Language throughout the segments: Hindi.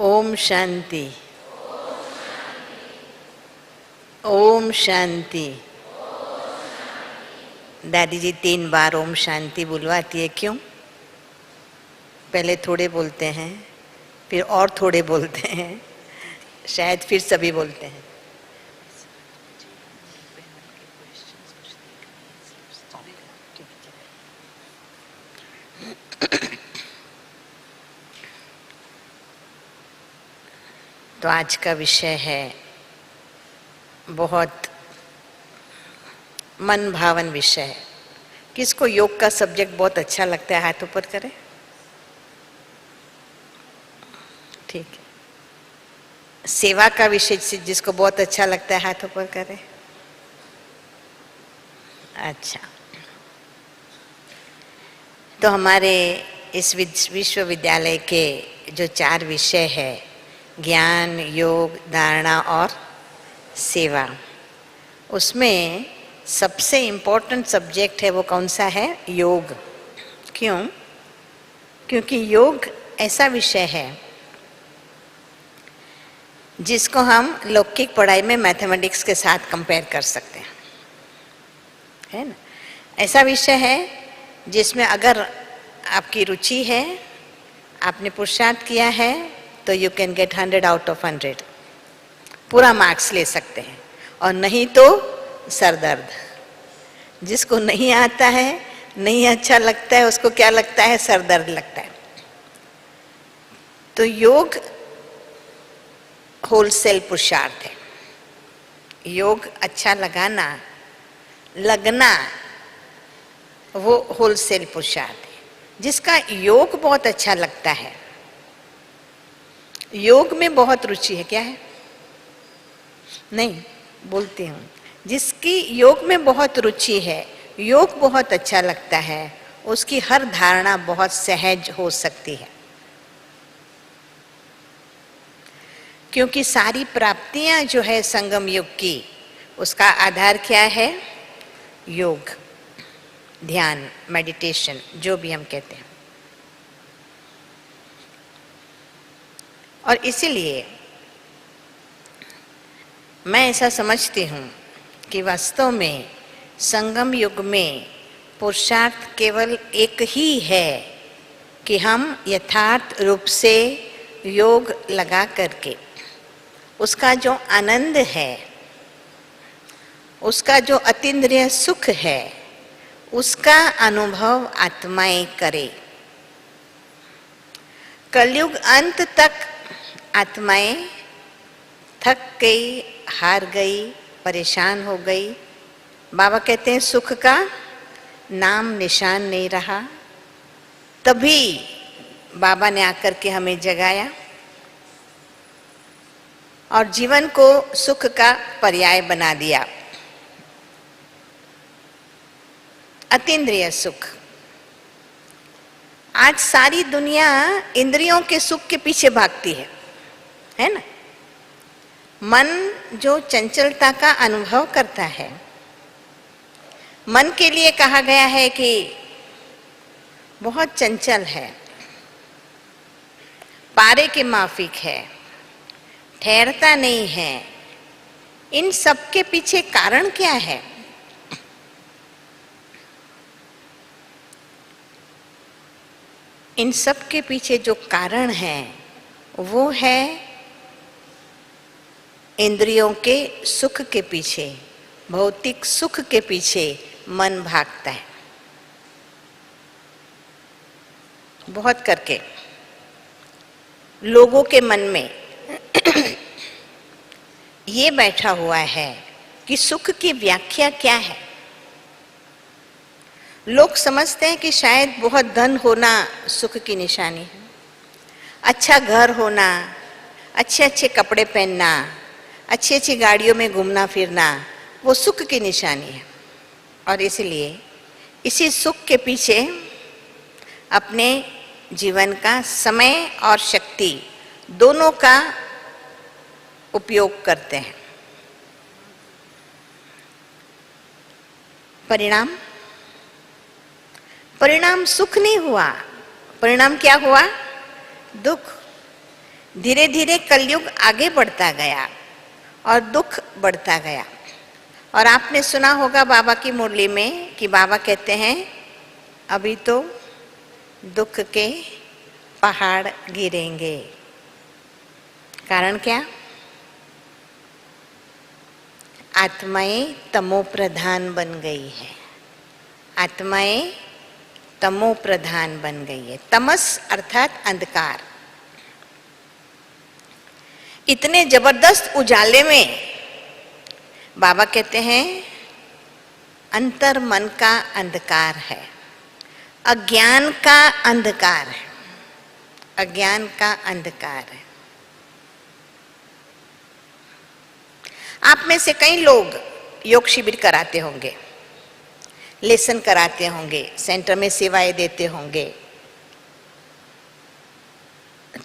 ओम शांति। ओम शांति। दादी जी 3 बार ओम शांति बुलवाती है, क्यों? पहले थोड़े बोलते हैं, फिर और थोड़े बोलते हैं, शायद फिर सभी बोलते हैं। तो आज का विषय है बहुत मन भावन विषय है। किसको योग का सब्जेक्ट बहुत अच्छा लगता है, हाथ ऊपर करें। ठीक है। सेवा का विषय जिसको बहुत अच्छा लगता है, हाथ ऊपर करें। अच्छा, तो हमारे इस विश्वविद्यालय के जो 4 विषय है, ज्ञान, योग, धारणा और सेवा, उसमें सबसे इम्पोर्टेंट सब्जेक्ट है वो कौन सा है? योग। क्यों? क्योंकि योग ऐसा विषय है जिसको हम लौकिक पढ़ाई में मैथमेटिक्स के साथ कंपेयर कर सकते हैं, है ना? ऐसा विषय है जिसमें अगर आपकी रुचि है, आपने पुरुषार्थ किया है, तो you can get 100 out of 100, पूरा मार्क्स ले सकते हैं। और नहीं तो सर दर्द। जिसको नहीं आता है, नहीं अच्छा लगता है, उसको क्या लगता है? सर दर्द लगता है। तो योग होलसेल पुरुषार्थ है। योग अच्छा लगना वो होलसेल पुरुषार्थ है। जिसका योग बहुत अच्छा लगता है, योग में बहुत रुचि है, क्या है? नहीं, बोलती हूँ, जिसकी योग में बहुत रुचि है, योग बहुत अच्छा लगता है, उसकी हर धारणा बहुत सहज हो सकती है। क्योंकि सारी प्राप्तियां जो है संगम युग की, उसका आधार क्या है? योग, ध्यान, मेडिटेशन, जो भी हम कहते हैं। और इसीलिए मैं ऐसा समझती हूँ कि वास्तव में संगम युग में पुरुषार्थ केवल एक ही है कि हम यथार्थ रूप से योग लगा करके उसका जो आनंद है, उसका जो अतीन्द्रिय सुख है, उसका अनुभव आत्माएं करे। कलयुग अंत तक आत्माएं थक गई, हार गई, परेशान हो गई। बाबा कहते हैं सुख का नाम निशान नहीं रहा। तभी बाबा ने आकर के हमें जगाया और जीवन को सुख का पर्याय बना दिया। अतीन्द्रिय सुख। आज सारी दुनिया इंद्रियों के सुख के पीछे भागती है ना? मन जो चंचलता का अनुभव करता है, मन के लिए कहा गया है कि बहुत चंचल है, पारे के माफिक है, ठहरता नहीं है। इन सब के पीछे कारण क्या है? इन सब के पीछे जो कारण है वो है इंद्रियों के सुख के पीछे, भौतिक सुख के पीछे मन भागता है। बहुत करके लोगों के मन में ये बैठा हुआ है कि सुख की व्याख्या क्या है। लोग समझते हैं कि शायद बहुत धन होना सुख की निशानी है, अच्छा घर होना, अच्छे अच्छे कपड़े पहनना, अच्छी अच्छी गाड़ियों में घूमना फिरना, वो सुख की निशानी है। और इसलिए इसी सुख के पीछे अपने जीवन का समय और शक्ति दोनों का उपयोग करते हैं। परिणाम सुख नहीं हुआ, परिणाम क्या हुआ? दुख। धीरे धीरे कलयुग आगे बढ़ता गया और दुख बढ़ता गया। और आपने सुना होगा बाबा की मुरली में कि बाबा कहते हैं अभी तो दुख के पहाड़ गिरेंगे। कारण क्या? आत्माएं तमो प्रधान बन गई है। आत्माएं तमो प्रधान बन गई है। तमस अर्थात अंधकार। इतने जबरदस्त उजाले में बाबा कहते हैं अंतर मन का अंधकार है, अज्ञान का अंधकार है, अज्ञान का अंधकार है। आप में से कई लोग योग शिविर कराते होंगे, लेसन कराते होंगे, सेंटर में सेवाएं देते होंगे।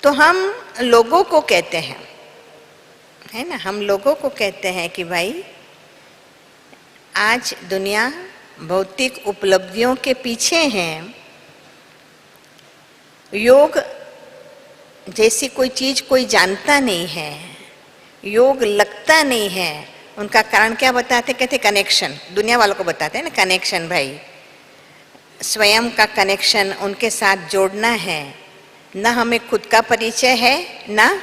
तो हम लोगों को कहते हैं, है ना, हम लोगों को कहते हैं कि भाई आज दुनिया भौतिक उपलब्धियों के पीछे है। योग जैसी कोई चीज कोई जानता नहीं है, योग लगता नहीं है। उनका कारण क्या बताते? कहते कनेक्शन। दुनिया वालों को बताते हैं ना कनेक्शन, भाई स्वयं का कनेक्शन उनके साथ जोड़ना है। ना हमें खुद का परिचय है ना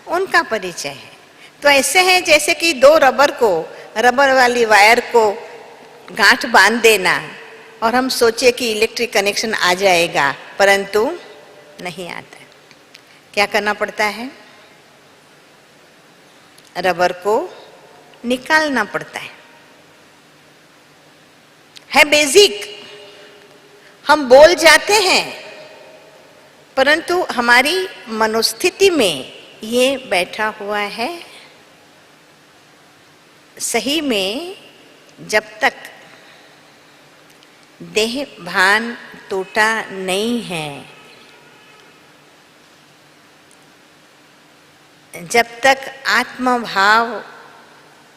उनका परिचय है। तो ऐसे है जैसे कि दो रबर वाली वायर को गांठ बांध देना और हम सोचे कि इलेक्ट्रिक कनेक्शन आ जाएगा, परंतु नहीं आता। क्या करना पड़ता है? रबर को निकालना पड़ता है बेसिक। हम बोल जाते हैं परंतु हमारी मनोस्थिति में ये बैठा हुआ है। सही में जब तक देह भान टूटा नहीं है, जब तक आत्मभाव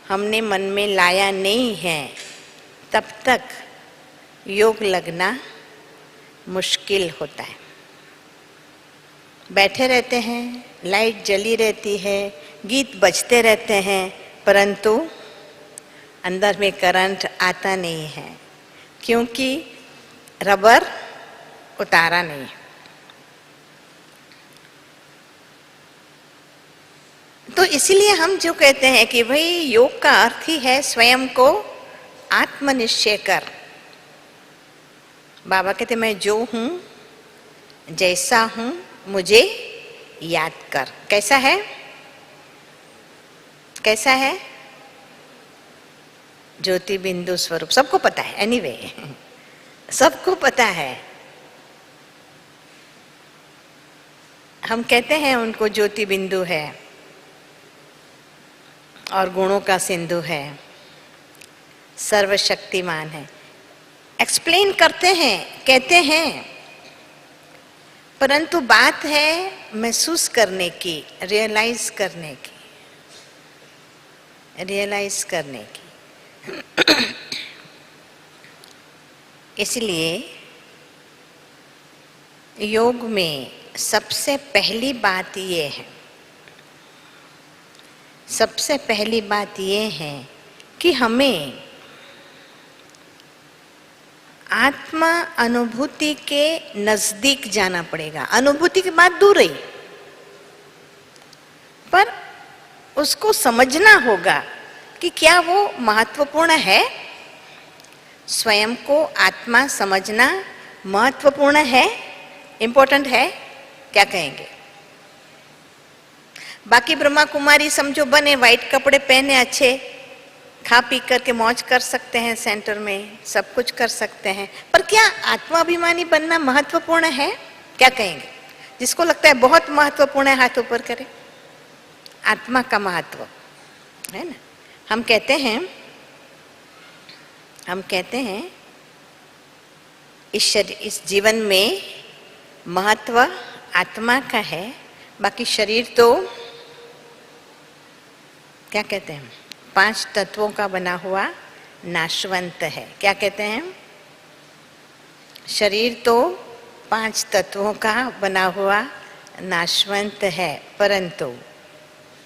हमने मन में लाया नहीं है, तब तक योग लगना मुश्किल होता है। बैठे रहते हैं, लाइट जली रहती है, गीत बजते रहते हैं, परंतु अंदर में करंट आता नहीं है, क्योंकि रबर उतारा नहीं। तो इसीलिए हम जो कहते हैं कि भाई योग का अर्थ ही है स्वयं को आत्मनिश्चय कर। बाबा कहते मैं जो हूं, जैसा हूं, मुझे याद कर। कैसा है? कैसा है? ज्योति बिंदु स्वरूप। सबको पता है, एनीवे सबको पता है। हम कहते हैं उनको ज्योति बिंदु है और गुणों का सिंधु है, सर्वशक्तिमान है। एक्सप्लेन करते हैं, कहते हैं, परंतु बात है महसूस करने की, रियलाइज करने की, रियलाइज करने की। इसलिए योग में सबसे पहली बात ये है, सबसे पहली बात ये है कि हमें आत्मा अनुभूति के नजदीक जाना पड़ेगा। अनुभूति की बात दूर रही, पर उसको समझना होगा कि क्या वो महत्वपूर्ण है। स्वयं को आत्मा समझना महत्वपूर्ण है, इंपॉर्टेंट है। क्या कहेंगे? बाकी ब्रह्मा कुमारी समझो बने, वाइट कपड़े पहने, अच्छे खा पी करके मौज कर सकते हैं, सेंटर में सब कुछ कर सकते हैं, पर क्या आत्माभिमानी बनना महत्वपूर्ण है? क्या कहेंगे? जिसको लगता है बहुत महत्वपूर्ण है हाथ ऊपर करे। आत्मा का महत्व है ना। हम कहते हैं इस जीवन में महत्व आत्मा का है, बाकी शरीर तो क्या कहते हैं 5 तत्वों का बना हुआ नाशवंत है। क्या कहते हैं? शरीर तो 5 तत्वों का बना हुआ नाशवंत है, परंतु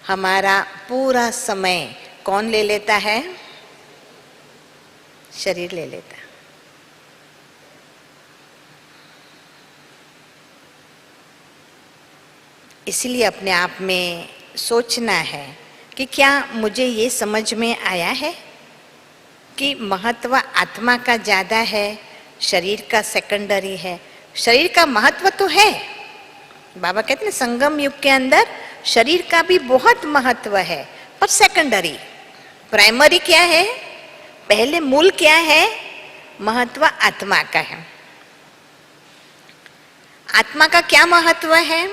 हमारा पूरा समय कौन ले लेता है? शरीर ले लेता है। इसलिए अपने आप में सोचना है कि क्या मुझे ये समझ में आया है कि महत्व आत्मा का ज़्यादा है, शरीर का सेकेंडरी है। शरीर का महत्व तो है, बाबा कहते हैं संगम युग के अंदर शरीर का भी बहुत महत्व है, पर सेकेंडरी। प्राइमरी क्या है? पहले मूल क्या है? महत्व आत्मा का है। आत्मा का क्या महत्व है?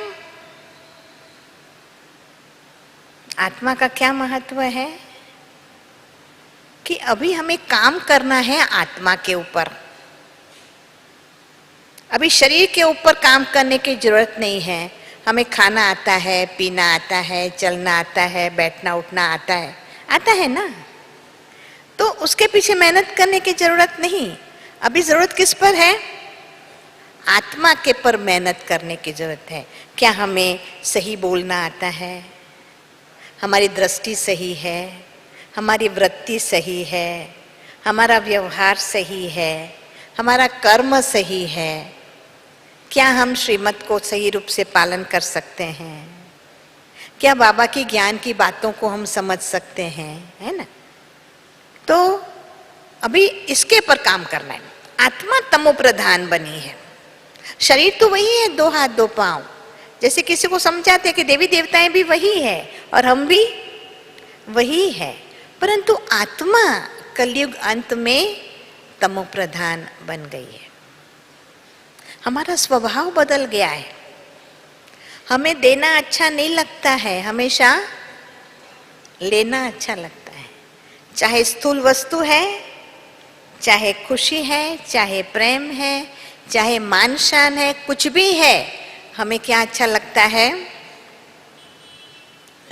आत्मा का क्या महत्व है कि अभी हमें काम करना है आत्मा के ऊपर। अभी शरीर के ऊपर काम करने की जरूरत नहीं है। हमें खाना आता है, पीना आता है, चलना आता है, बैठना उठना आता है ना, तो उसके पीछे मेहनत करने की जरूरत नहीं। अभी जरूरत किस पर है? आत्मा के पर मेहनत करने की जरूरत है। क्या हमें सही बोलना आता है? हमारी दृष्टि सही है, हमारी वृत्ति सही है, हमारा व्यवहार सही है, हमारा कर्म सही है। क्या हम श्रीमत को सही रूप से पालन कर सकते हैं? क्या बाबा की ज्ञान की बातों को हम समझ सकते हैं? है ना? तो अभी इसके पर काम करना है। आत्मा तमो प्रधान बनी है। शरीर तो वही है, 2 हाथ 2 पांव। जैसे किसी को समझाते हैं कि देवी देवताएं भी वही है और हम भी वही है, परंतु आत्मा कलयुग अंत में तमो प्रधान बन गई है। हमारा स्वभाव बदल गया है। हमें देना अच्छा नहीं लगता है, हमेशा लेना अच्छा लगता है। चाहे स्थूल वस्तु है, चाहे खुशी है, चाहे प्रेम है, चाहे मान शान है, कुछ भी है, हमें क्या अच्छा लगता है?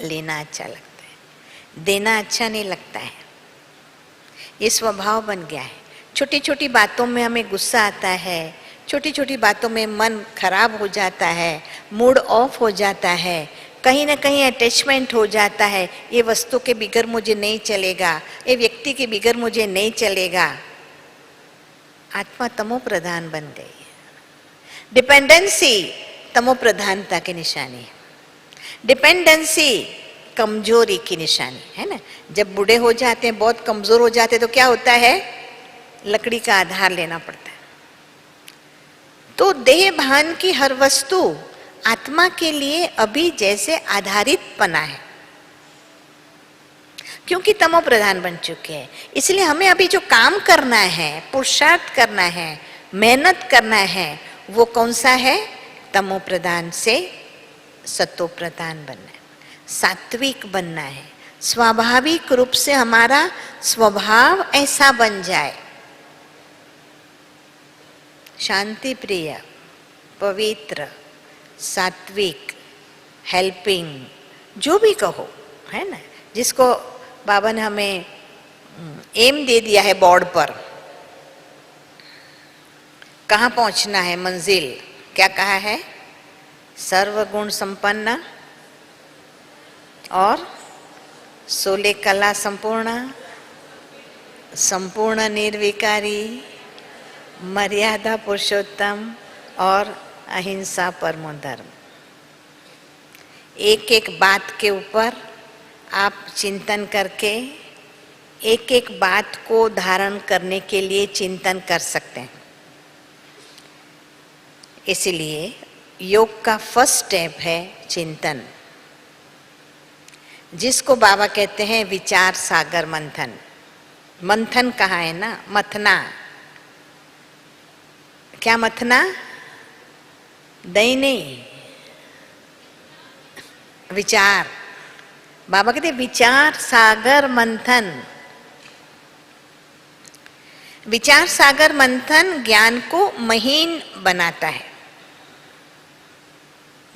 लेना अच्छा लगता है, देना अच्छा नहीं लगता है। ये स्वभाव बन गया है। छोटी छोटी बातों में हमें गुस्सा आता है, छोटी छोटी बातों में मन खराब हो जाता है, मूड ऑफ हो जाता है, कहीं ना कहीं अटैचमेंट हो जाता है। ये वस्तु के बिगर मुझे नहीं चलेगा, ये व्यक्ति के बिगर मुझे नहीं चलेगा। आत्मा तमो प्रधान बन गई है। डिपेंडेंसी तमो प्रधानता की निशानी है। डिपेंडेंसी कमजोरी की निशानी है ना। जब बूढ़े हो जाते हैं, बहुत कमजोर हो जाते हैं, तो क्या होता है? लकड़ी का आधार लेना पड़ता है। तो देह भान की हर वस्तु आत्मा के लिए अभी जैसे आधारित पना है, क्योंकि तमो प्रधान बन चुके हैं। इसलिए हमें अभी जो काम करना है, पुरुषार्थ करना है, मेहनत करना है, वो कौन सा है? तमो प्रधान से सतो प्रधान बनना है, सात्विक बनना है। स्वाभाविक रूप से हमारा स्वभाव ऐसा बन जाए, शांति प्रिय, पवित्र, सात्विक, हेल्पिंग, जो भी कहो, है ना। जिसको बाबा ने हमें एम दे दिया है बोर्ड पर, कहाँ पहुंचना है, मंजिल क्या कहा है? सर्वगुण संपन्न और 16 कला संपूर्ण, संपूर्ण निर्विकारी, मर्यादा पुरुषोत्तम और अहिंसा परमो धर्म। एक एक बात के ऊपर आप चिंतन करके एक एक बात को धारण करने के लिए चिंतन कर सकते हैं। इसलिए योग का फर्स्ट स्टेप है चिंतन, जिसको बाबा कहते हैं विचार सागर मंथन। मंथन कहाँ है ना? मथना। क्या मथना? दही नहीं, विचार। बाबा कहते विचार सागर मंथन। विचार सागर मंथन ज्ञान को महीन बनाता है,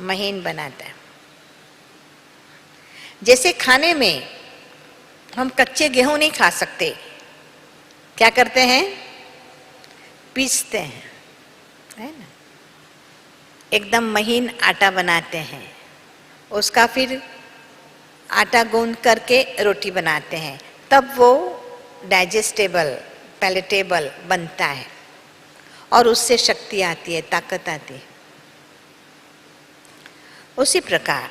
महीन बनाता है। जैसे खाने में हम कच्चे गेहूं नहीं खा सकते, क्या करते हैं? पीसते हैं, है ना। एकदम महीन आटा बनाते हैं, उसका फिर आटा गूंद करके रोटी बनाते हैं, तब वो डाइजेस्टेबल, पैलेटेबल बनता है और उससे शक्ति आती है, ताकत आती है। उसी प्रकार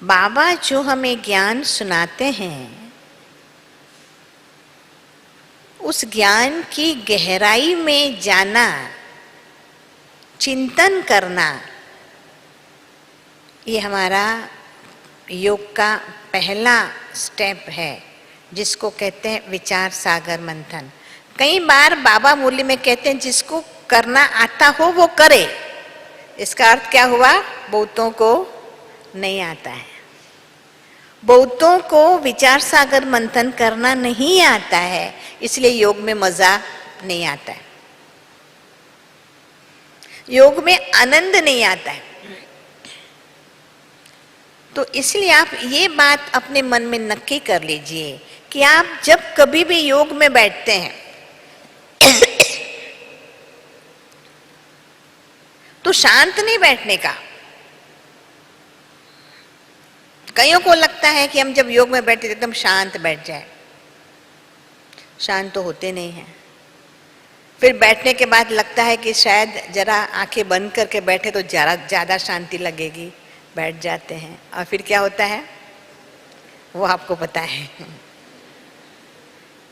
बाबा जो हमें ज्ञान सुनाते हैं, उस ज्ञान की गहराई में जाना, चिंतन करना, ये हमारा योग का पहला स्टेप है, जिसको कहते हैं विचार सागर मंथन। कई बार बाबा मुरली में कहते हैं जिसको करना आता हो वो करे। इसका अर्थ क्या हुआ? बहुतों को नहीं आता है, बहुतों को विचार सागर मंथन करना नहीं आता है, इसलिए योग में मजा नहीं आता है, योग में आनंद नहीं आता है। तो इसलिए आप ये बात अपने मन में नक्की कर लीजिए कि आप जब कभी भी योग में बैठते हैं तो शांत नहीं बैठने का। कईयों को लगता है कि हम जब योग में बैठे तो एकदम शांत बैठ जाए, शांत तो होते नहीं हैं। फिर बैठने के बाद लगता है कि शायद जरा आंखें बंद करके बैठे तो ज़्यादा शांति लगेगी, बैठ जाते हैं और फिर क्या होता है वो आपको पता है,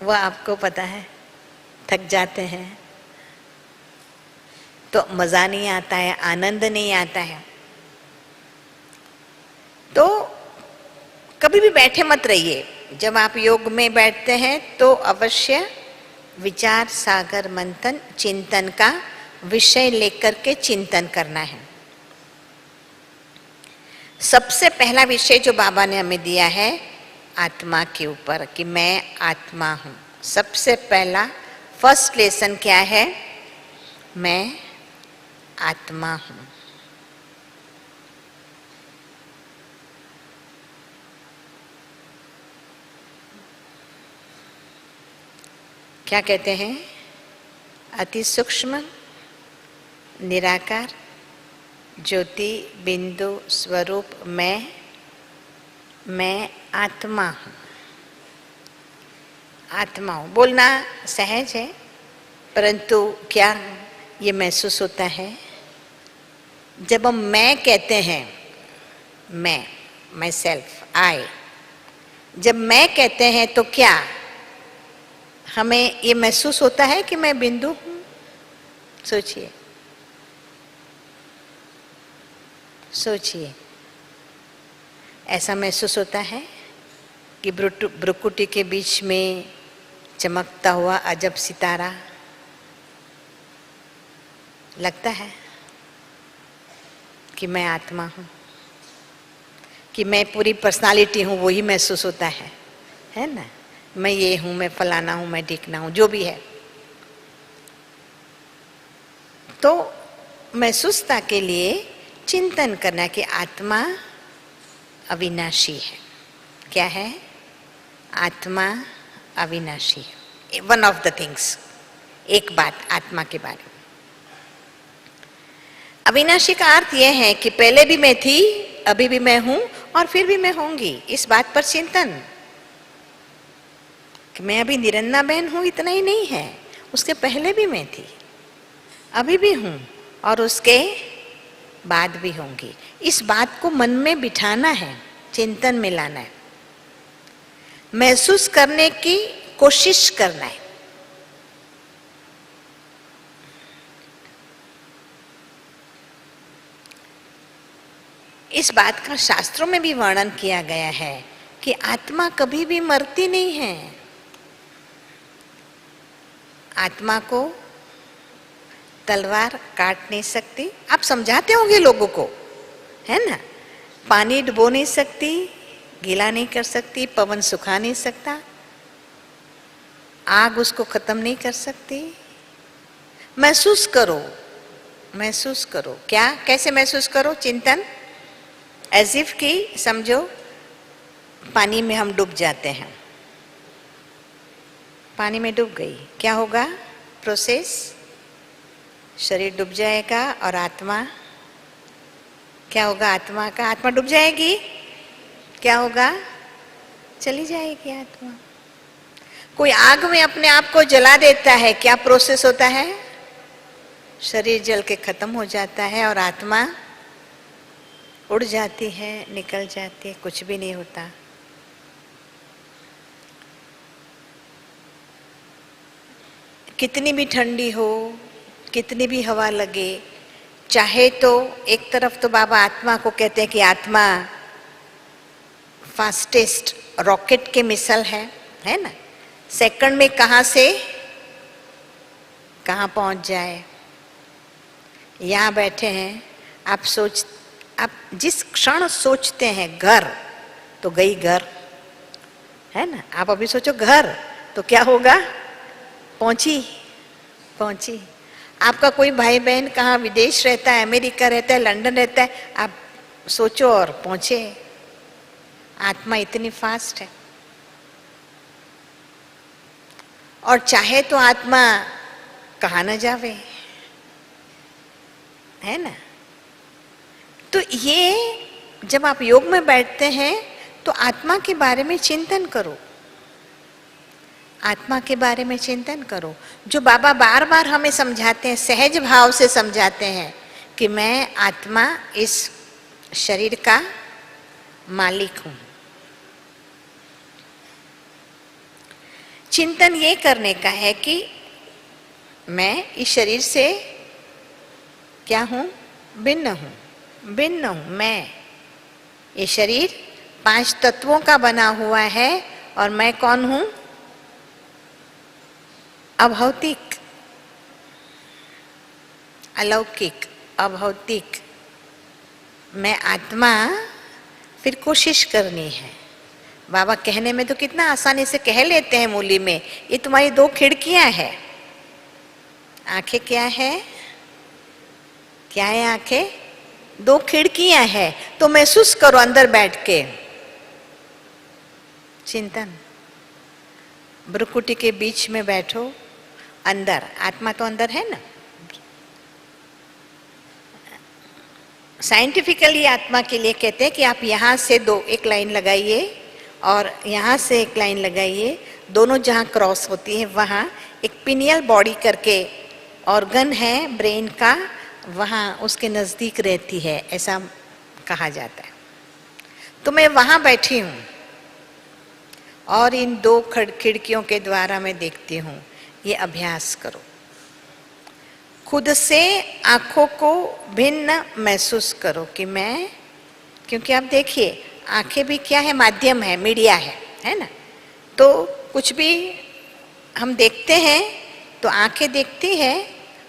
वो आपको पता है, थक जाते हैं, तो मज़ा नहीं आता है, आनंद नहीं आता है। तो कभी भी बैठे मत रहिए, जब आप योग में बैठते हैं तो अवश्य विचार सागर मंथन, चिंतन का विषय लेकर के चिंतन करना है। सबसे पहला विषय जो बाबा ने हमें दिया है आत्मा के ऊपर, कि मैं आत्मा हूँ। सबसे पहला फर्स्ट लेसन क्या है? मैं आत्मा हूँ। क्या कहते हैं? अति सूक्ष्म निराकार ज्योति बिंदु स्वरूप मैं आत्मा हूँ। आत्मा हूँ बोलना सहज है, परंतु क्या ये महसूस होता है जब हम मैं कहते हैं? मैं, माई सेल्फ, आई, जब मैं कहते हैं तो क्या हमें ये महसूस होता है कि मैं बिंदु हूँ? सोचिए, सोचिए, ऐसा महसूस होता है कि भ्रुकुटी के बीच में चमकता हुआ अजब सितारा लगता है कि मैं आत्मा हूँ, कि मैं पूरी पर्सनालिटी हूँ, वही महसूस होता है ना? मैं ये हूँ, मैं फलाना हूँ, मैं ढिकना हूँ, जो भी है। तो महसूसता के लिए चिंतन करना कि आत्मा अविनाशी है। क्या है? आत्मा अविनाशी है। वन ऑफ द थिंग्स, एक बात आत्मा के बारे में। अविनाशी का अर्थ यह है कि पहले भी मैं थी, अभी भी मैं हूं और फिर भी मैं होंगी। इस बात पर चिंतन कि मैं अभी निरन्ना बहन हूं, इतना ही नहीं है, उसके पहले भी मैं थी, अभी भी हूं और उसके बाद भी होंगी। इस बात को मन में बिठाना है, चिंतन में लाना है, महसूस करने की कोशिश करना है। इस बात का शास्त्रों में भी वर्णन किया गया है कि आत्मा कभी भी मरती नहीं है। आत्मा को तलवार काट नहीं सकती। आप समझाते होंगे लोगों को, है ना? पानी डुबो नहीं सकती, गीला नहीं कर सकती, पवन सुखा नहीं सकता, आग उसको खत्म नहीं कर सकती। महसूस करो, महसूस करो। क्या? कैसे महसूस करो? चिंतन, एज इफ कि समझो पानी में हम डूब जाते हैं, पानी में डूब गई, क्या होगा? प्रोसेस शरीर डूब जाएगा और आत्मा, क्या होगा आत्मा का? आत्मा डूब जाएगी, क्या होगा? चली जाएगी आत्मा। कोई आग में अपने आप को जला देता है, क्या प्रोसेस होता है? शरीर जल के खत्म हो जाता है और आत्मा उड़ जाती है, निकल जाती है, कुछ भी नहीं होता। कितनी भी ठंडी हो, कितनी भी हवा लगे, चाहे तो एक तरफ तो बाबा आत्मा को कहते हैं कि आत्मा फास्टेस्ट रॉकेट के मिसाइल है ना, सेकंड में कहाँ से कहाँ पहुंच जाए। यहाँ बैठे हैं, आप जिस क्षण सोचते हैं घर, तो गई घर, है ना। आप अभी सोचो घर, तो क्या होगा? पहुंची। आपका कोई भाई बहन कहाँ विदेश रहता है, अमेरिका रहता है, लंदन रहता है, आप सोचो और पहुंचे। आत्मा इतनी फास्ट है। और चाहे तो आत्मा कहाँ न जावे, है ना। तो ये जब आप योग में बैठते हैं तो आत्मा के बारे में चिंतन करो, आत्मा के बारे में चिंतन करो। जो बाबा बार बार हमें समझाते हैं, सहज भाव से समझाते हैं कि मैं आत्मा इस शरीर का मालिक हूं। चिंतन ये करने का है कि मैं इस शरीर से क्या हूं? भिन्न हूं। मैं, ये शरीर 5 तत्वों का बना हुआ है और मैं कौन हूं? अभौतिक, अलौकिक, अभौतिक। मैं आत्मा। फिर कोशिश करनी है। बाबा कहने में तो कितना आसानी से कह लेते हैं मूली में, ये तुम्हारी 2 खिड़कियां हैं। आंखें क्या है? क्या है आंखें? 2 खिड़कियां हैं। तो महसूस करो अंदर बैठ के चिंतन। भ्रुकुटी के बीच में बैठो, अंदर, आत्मा तो अंदर है ना। साइंटिफिकली आत्मा के लिए कहते हैं कि आप यहाँ से एक लाइन लगाइए और यहाँ से एक लाइन लगाइए, दोनों जहाँ क्रॉस होती है वहाँ एक पिनियल बॉडी करके ऑर्गन है ब्रेन का, वहाँ उसके नज़दीक रहती है, ऐसा कहा जाता है। तो मैं वहाँ बैठी हूँ और इन 2 खिड़कियों के द्वारा मैं देखती हूँ। ये अभ्यास करो। खुद से आँखों को भिन्न महसूस करो कि मैं, क्योंकि आप देखिए आंखें भी क्या है? माध्यम है, मीडिया है ना। तो कुछ भी हम देखते हैं तो आंखें देखती है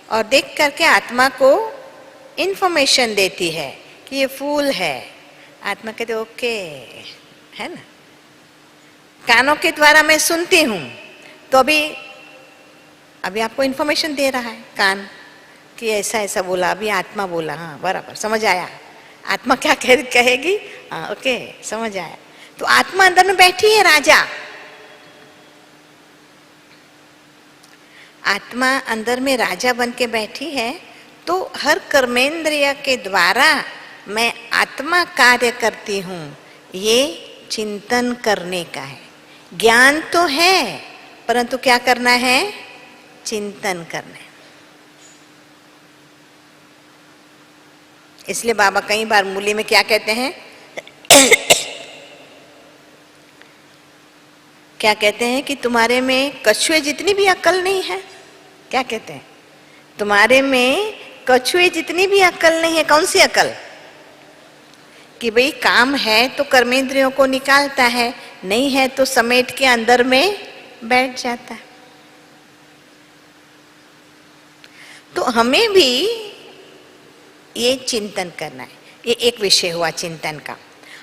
और देख करके आत्मा को इन्फॉर्मेशन देती है कि ये फूल है। आत्मा कहते ओके, है ना। कानों के द्वारा मैं सुनती हूँ तो अभी आपको इन्फॉर्मेशन दे रहा है कान कि ऐसा ऐसा बोला, अभी आत्मा बोला, हाँ बराबर समझ आया। आत्मा क्या कहेगी? हाँ ओके समझ आया। तो आत्मा अंदर में बैठी है राजा। आत्मा अंदर में राजा बन के बैठी है। तो हर कर्मेंद्रिय के द्वारा मैं आत्मा कार्य करती हूँ, ये चिंतन करने का है। ज्ञान तो है परंतु क्या करना है? चिंतन करना है। इसलिए बाबा कई बार मूली में क्या कहते हैं? क्या कहते हैं कि तुम्हारे में कछुए जितनी भी अक्ल नहीं है। क्या कहते हैं? तुम्हारे में कछुए जितनी भी अक्ल नहीं है। कौन सी अक्ल? कि भाई काम है तो कर्मेंद्रियों को निकालता है, नहीं है तो समेट के अंदर में बैठ जाता है। तो हमें भी ये चिंतन करना है। ये एक विषय हुआ चिंतन का।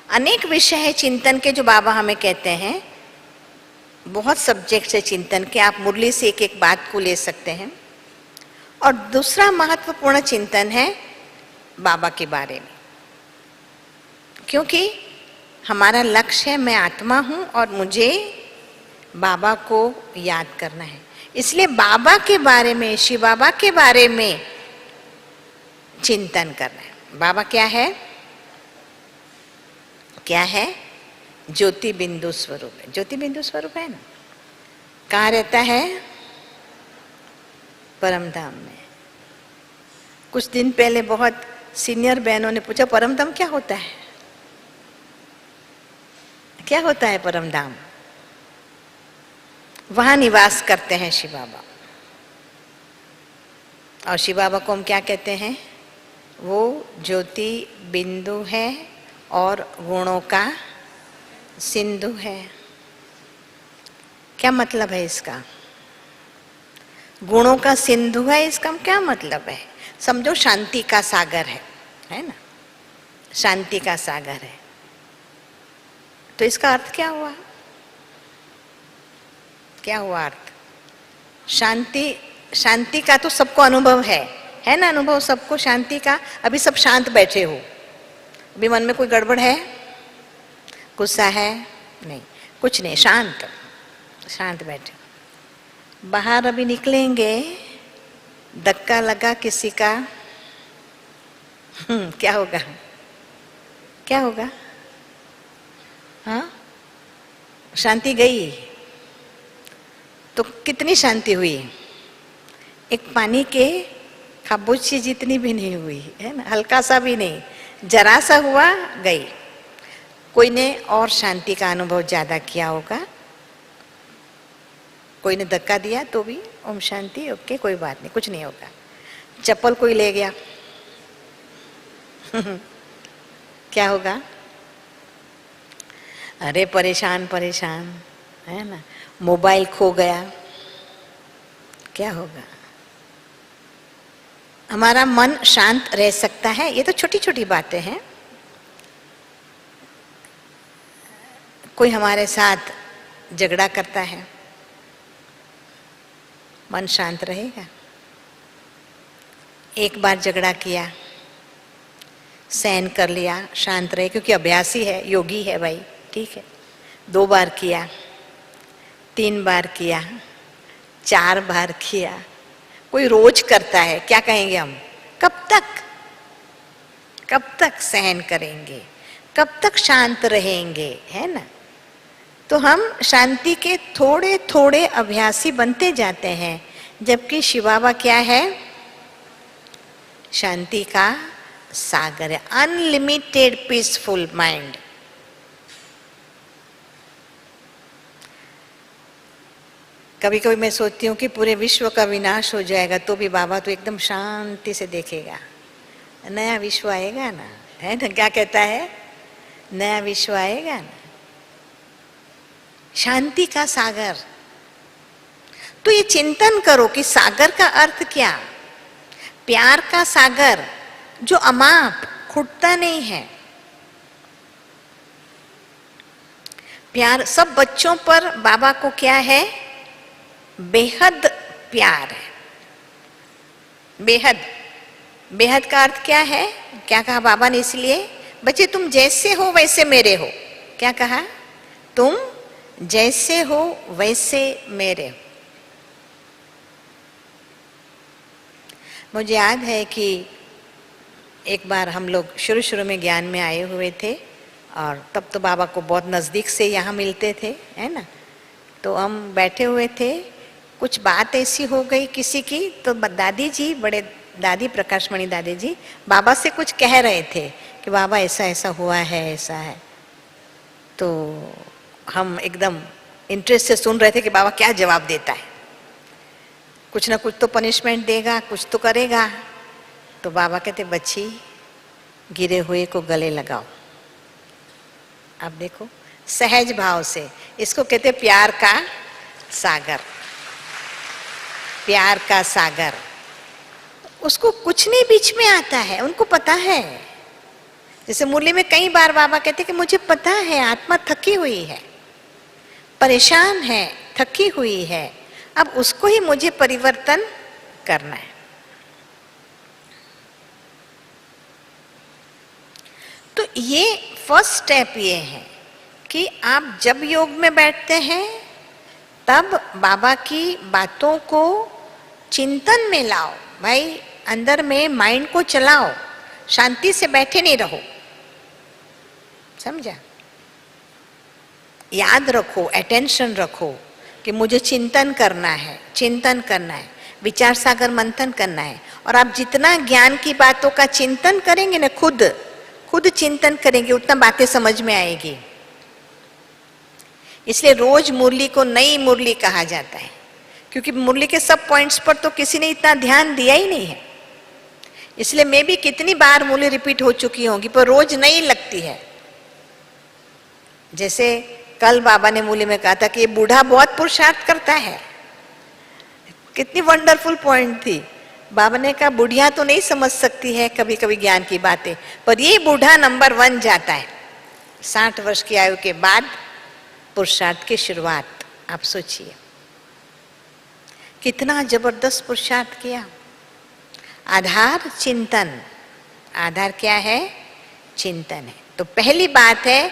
अनेक विषय है चिंतन के जो बाबा हमें कहते हैं। बहुत सब्जेक्ट है चिंतन के, आप मुरली से एक एक बात को ले सकते हैं। और दूसरा महत्वपूर्ण चिंतन है बाबा के बारे में, क्योंकि हमारा लक्ष्य है मैं आत्मा हूँ और मुझे बाबा को याद करना है। इसलिए बाबा के बारे में, शिव बाबा के बारे में चिंतन करना है। बाबा क्या है? क्या है? ज्योति बिंदु स्वरूप है। ज्योति बिंदु स्वरूप है ना। कहाँ रहता है? परम धाम में। कुछ दिन पहले बहुत सीनियर बहनों ने पूछा परम धाम क्या होता है? क्या होता है परम धाम? वहां निवास करते हैं शिव बाबा। और शिव बाबा को हम क्या कहते हैं? वो ज्योति बिंदु है और गुणों का सिंधु है। क्या मतलब है इसका? गुणों का सिंधु है, इसका क्या मतलब है? समझो शांति का सागर है ना। शांति का सागर है, तो इसका अर्थ क्या हुआ? क्या हुआ अर्थ? शांति, शांति का तो सबको अनुभव है ना, अनुभव सबको शांति का। अभी सब शांत बैठे हो, अभी मन में कोई गड़बड़ है? गुस्सा है? नहीं, कुछ नहीं, शांत शांत बैठे। बाहर अभी निकलेंगे, धक्का लगा किसी का, क्या होगा? क्या होगा? हाँ, शांति गई तो कितनी शांति हुई? एक पानी के खाबोची जितनी भी नहीं हुई, है ना, हल्का सा भी नहीं, जरा सा हुआ, गई। कोई ने और शांति का अनुभव ज्यादा किया होगा, कोई ने धक्का दिया तो भी ओम शांति, ओके कोई बात नहीं, कुछ नहीं होगा। चप्पल कोई ले गया क्या होगा? अरे परेशान परेशान, है ना। मोबाइल खो गया, क्या होगा? हमारा मन शांत रह सकता है? ये तो छोटी छोटी बातें हैं। कोई हमारे साथ झगड़ा करता है, मन शांत रहेगा? एक बार झगड़ा किया, सहन कर लिया, शांत रहे, क्योंकि अभ्यासी है, योगी है भाई, ठीक है। 2 बार किया, 3 बार किया, 4 बार किया, कोई रोज करता है, क्या कहेंगे हम? कब तक? कब तक सहन करेंगे? कब तक शांत रहेंगे, है ना। तो हम शांति के थोड़े थोड़े अभ्यासी बनते जाते हैं, जबकि शिव बाबा क्या है? शांति का सागर है, अनलिमिटेड पीसफुल माइंड। कभी कभी मैं सोचती हूँ कि पूरे विश्व का विनाश हो जाएगा तो भी बाबा तो एकदम शांति से देखेगा, नया विश्व आएगा ना, है ना। क्या कहता है? नया विश्व आएगा ना। शांति का सागर। तो ये चिंतन करो कि सागर का अर्थ क्या? प्यार का सागर जो अमाप, खुटता नहीं है। प्यार सब बच्चों पर बाबा को क्या है? बेहद प्यार है, बेहद। बेहद का अर्थ क्या है? क्या कहा बाबा ने? इसलिए बच्चे तुम जैसे हो वैसे मेरे हो। क्या कहा? तुम जैसे हो वैसे मेरे हो। मुझे याद है कि एक बार हम लोग शुरू शुरू में ज्ञान में आए हुए थे, और तब तो बाबा को बहुत नज़दीक से यहाँ मिलते थे, है ना। तो हम बैठे हुए थे, कुछ बात ऐसी हो गई किसी की, तो दादी जी, बड़े दादी प्रकाशमणि दादी जी बाबा से कुछ कह रहे थे कि बाबा ऐसा ऐसा हुआ है, ऐसा है। तो हम एकदम इंटरेस्ट से सुन रहे थे कि बाबा क्या जवाब देता है, कुछ ना कुछ तो पनिशमेंट देगा, कुछ तो करेगा। तो बाबा कहते, बच्ची गिरे हुए को गले लगाओ। आप देखो, सहज भाव से, इसको कहते प्यार का सागर। प्यार का सागर, उसको कुछ नहीं बीच में आता है, उनको पता है। जैसे मुरली में कई बार बाबा कहते कि मुझे पता है आत्मा थकी हुई है, परेशान है, थकी हुई है, अब उसको ही मुझे परिवर्तन करना है। तो ये फर्स्ट स्टेप ये है कि आप जब योग में बैठते हैं तब बाबा की बातों को चिंतन में लाओ। भाई अंदर में माइंड को चलाओ, शांति से बैठे नहीं रहो। समझा? याद रखो, अटेंशन रखो कि मुझे चिंतन करना है, चिंतन करना है, विचार सागर मंथन करना है। और आप जितना ज्ञान की बातों का चिंतन करेंगे ना, खुद चिंतन करेंगे, उतना बातें समझ में आएगी। इसलिए रोज मुरली को नई मुरली कहा जाता है, क्योंकि मुरली के सब पॉइंट्स पर तो किसी ने इतना ध्यान दिया ही नहीं है। इसलिए मैं भी कितनी बार मुरली रिपीट हो चुकी होंगी, पर रोज नई लगती है। जैसे कल बाबा ने मुरली में कहा था कि ये बूढ़ा बहुत पुरुषार्थ करता है। कितनी वंडरफुल पॉइंट थी। बाबा ने कहा बुढ़िया तो नहीं समझ सकती है कभी कभी ज्ञान की बातें, पर ये बूढ़ा नंबर 1 जाता है। 60 वर्ष की आयु के बाद पुरुषार्थ की शुरुआत। आप सोचिए कितना जबरदस्त पुरुषार्थ किया। आधार चिंतन। आधार क्या है? चिंतन है। तो पहली बात है,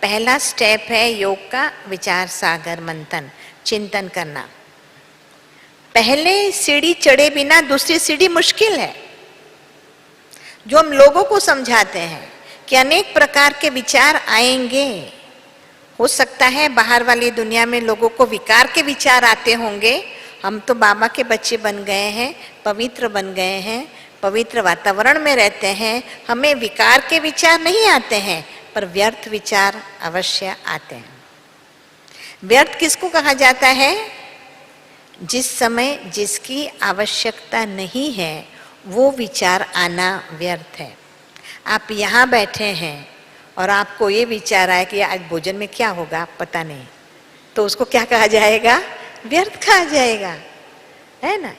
पहला स्टेप है योग का विचार सागर मंथन, चिंतन करना। पहले सीढ़ी चढ़े बिना दूसरी सीढ़ी मुश्किल है। जो हम लोगों को समझाते हैं कि अनेक प्रकार के विचार आएंगे, हो सकता है बाहर वाली दुनिया में लोगों को विकार के विचार आते होंगे। हम तो बाबा के बच्चे बन गए हैं, पवित्र बन गए हैं, पवित्र वातावरण में रहते हैं, हमें विकार के विचार नहीं आते हैं, पर व्यर्थ विचार अवश्य आते हैं। व्यर्थ किसको कहा जाता है? जिस समय जिसकी आवश्यकता नहीं है वो विचार आना व्यर्थ है। आप यहाँ बैठे हैं और आपको ये विचार आया कि आज भोजन में क्या होगा पता नहीं, तो उसको क्या कहा जाएगा? व्यर्थ कहा जाएगा, है ना?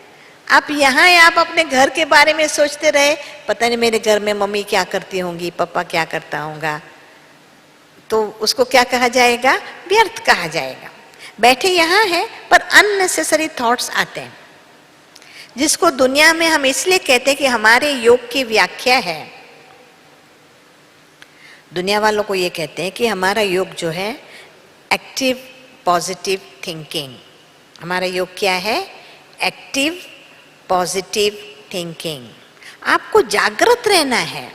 आप यहाँ आप अपने घर के बारे में सोचते रहे, पता नहीं मेरे घर में मम्मी क्या करती होंगी, पापा क्या करता होगा, तो उसको क्या कहा जाएगा? व्यर्थ कहा जाएगा। बैठे यहाँ हैं पर अननेसेसरी थॉट्स आते हैं, जिसको दुनिया में हम इसलिए कहते हैं कि हमारे योग की व्याख्या है। दुनिया वालों को ये कहते हैं कि हमारा योग जो है एक्टिव पॉजिटिव थिंकिंग। हमारा योग क्या है? Active positive thinking. आपको जागृत रहना है,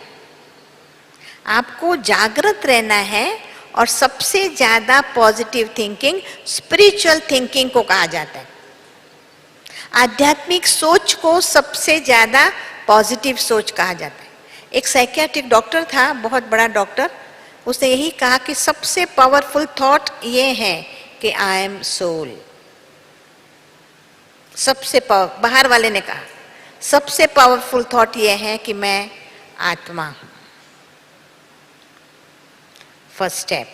आपको जागृत रहना है। और सबसे ज्यादा पॉजिटिव थिंकिंग स्पिरिचुअल थिंकिंग को कहा जाता है। आध्यात्मिक सोच को सबसे ज्यादा पॉजिटिव सोच कहा जाता है। एक साइकियाट्रिक डॉक्टर था, बहुत बड़ा डॉक्टर, उसने यही कहा कि सबसे पावरफुल थॉट ये है कि आई एम सोल। सबसे बाहर वाले ने कहा सबसे पावरफुल थॉट ये है कि मैं आत्मा हूं। First step.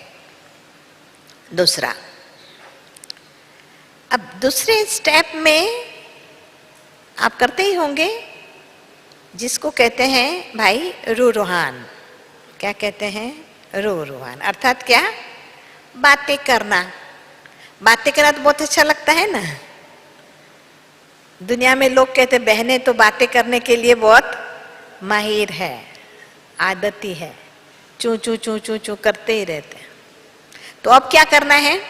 दूसरा, अब दूसरे स्टेप में आप करते ही होंगे जिसको कहते हैं भाई रूहान। क्या कहते हैं? रूहान। अर्थात क्या? बातें करना। बातें करना तो बहुत अच्छा लगता है ना। दुनिया में लोग कहते हैं बहनें तो बातें करने के लिए बहुत माहिर है, आदती है, चू चू चू चू चू करते ही रहते हैं। तो अब क्या करना है?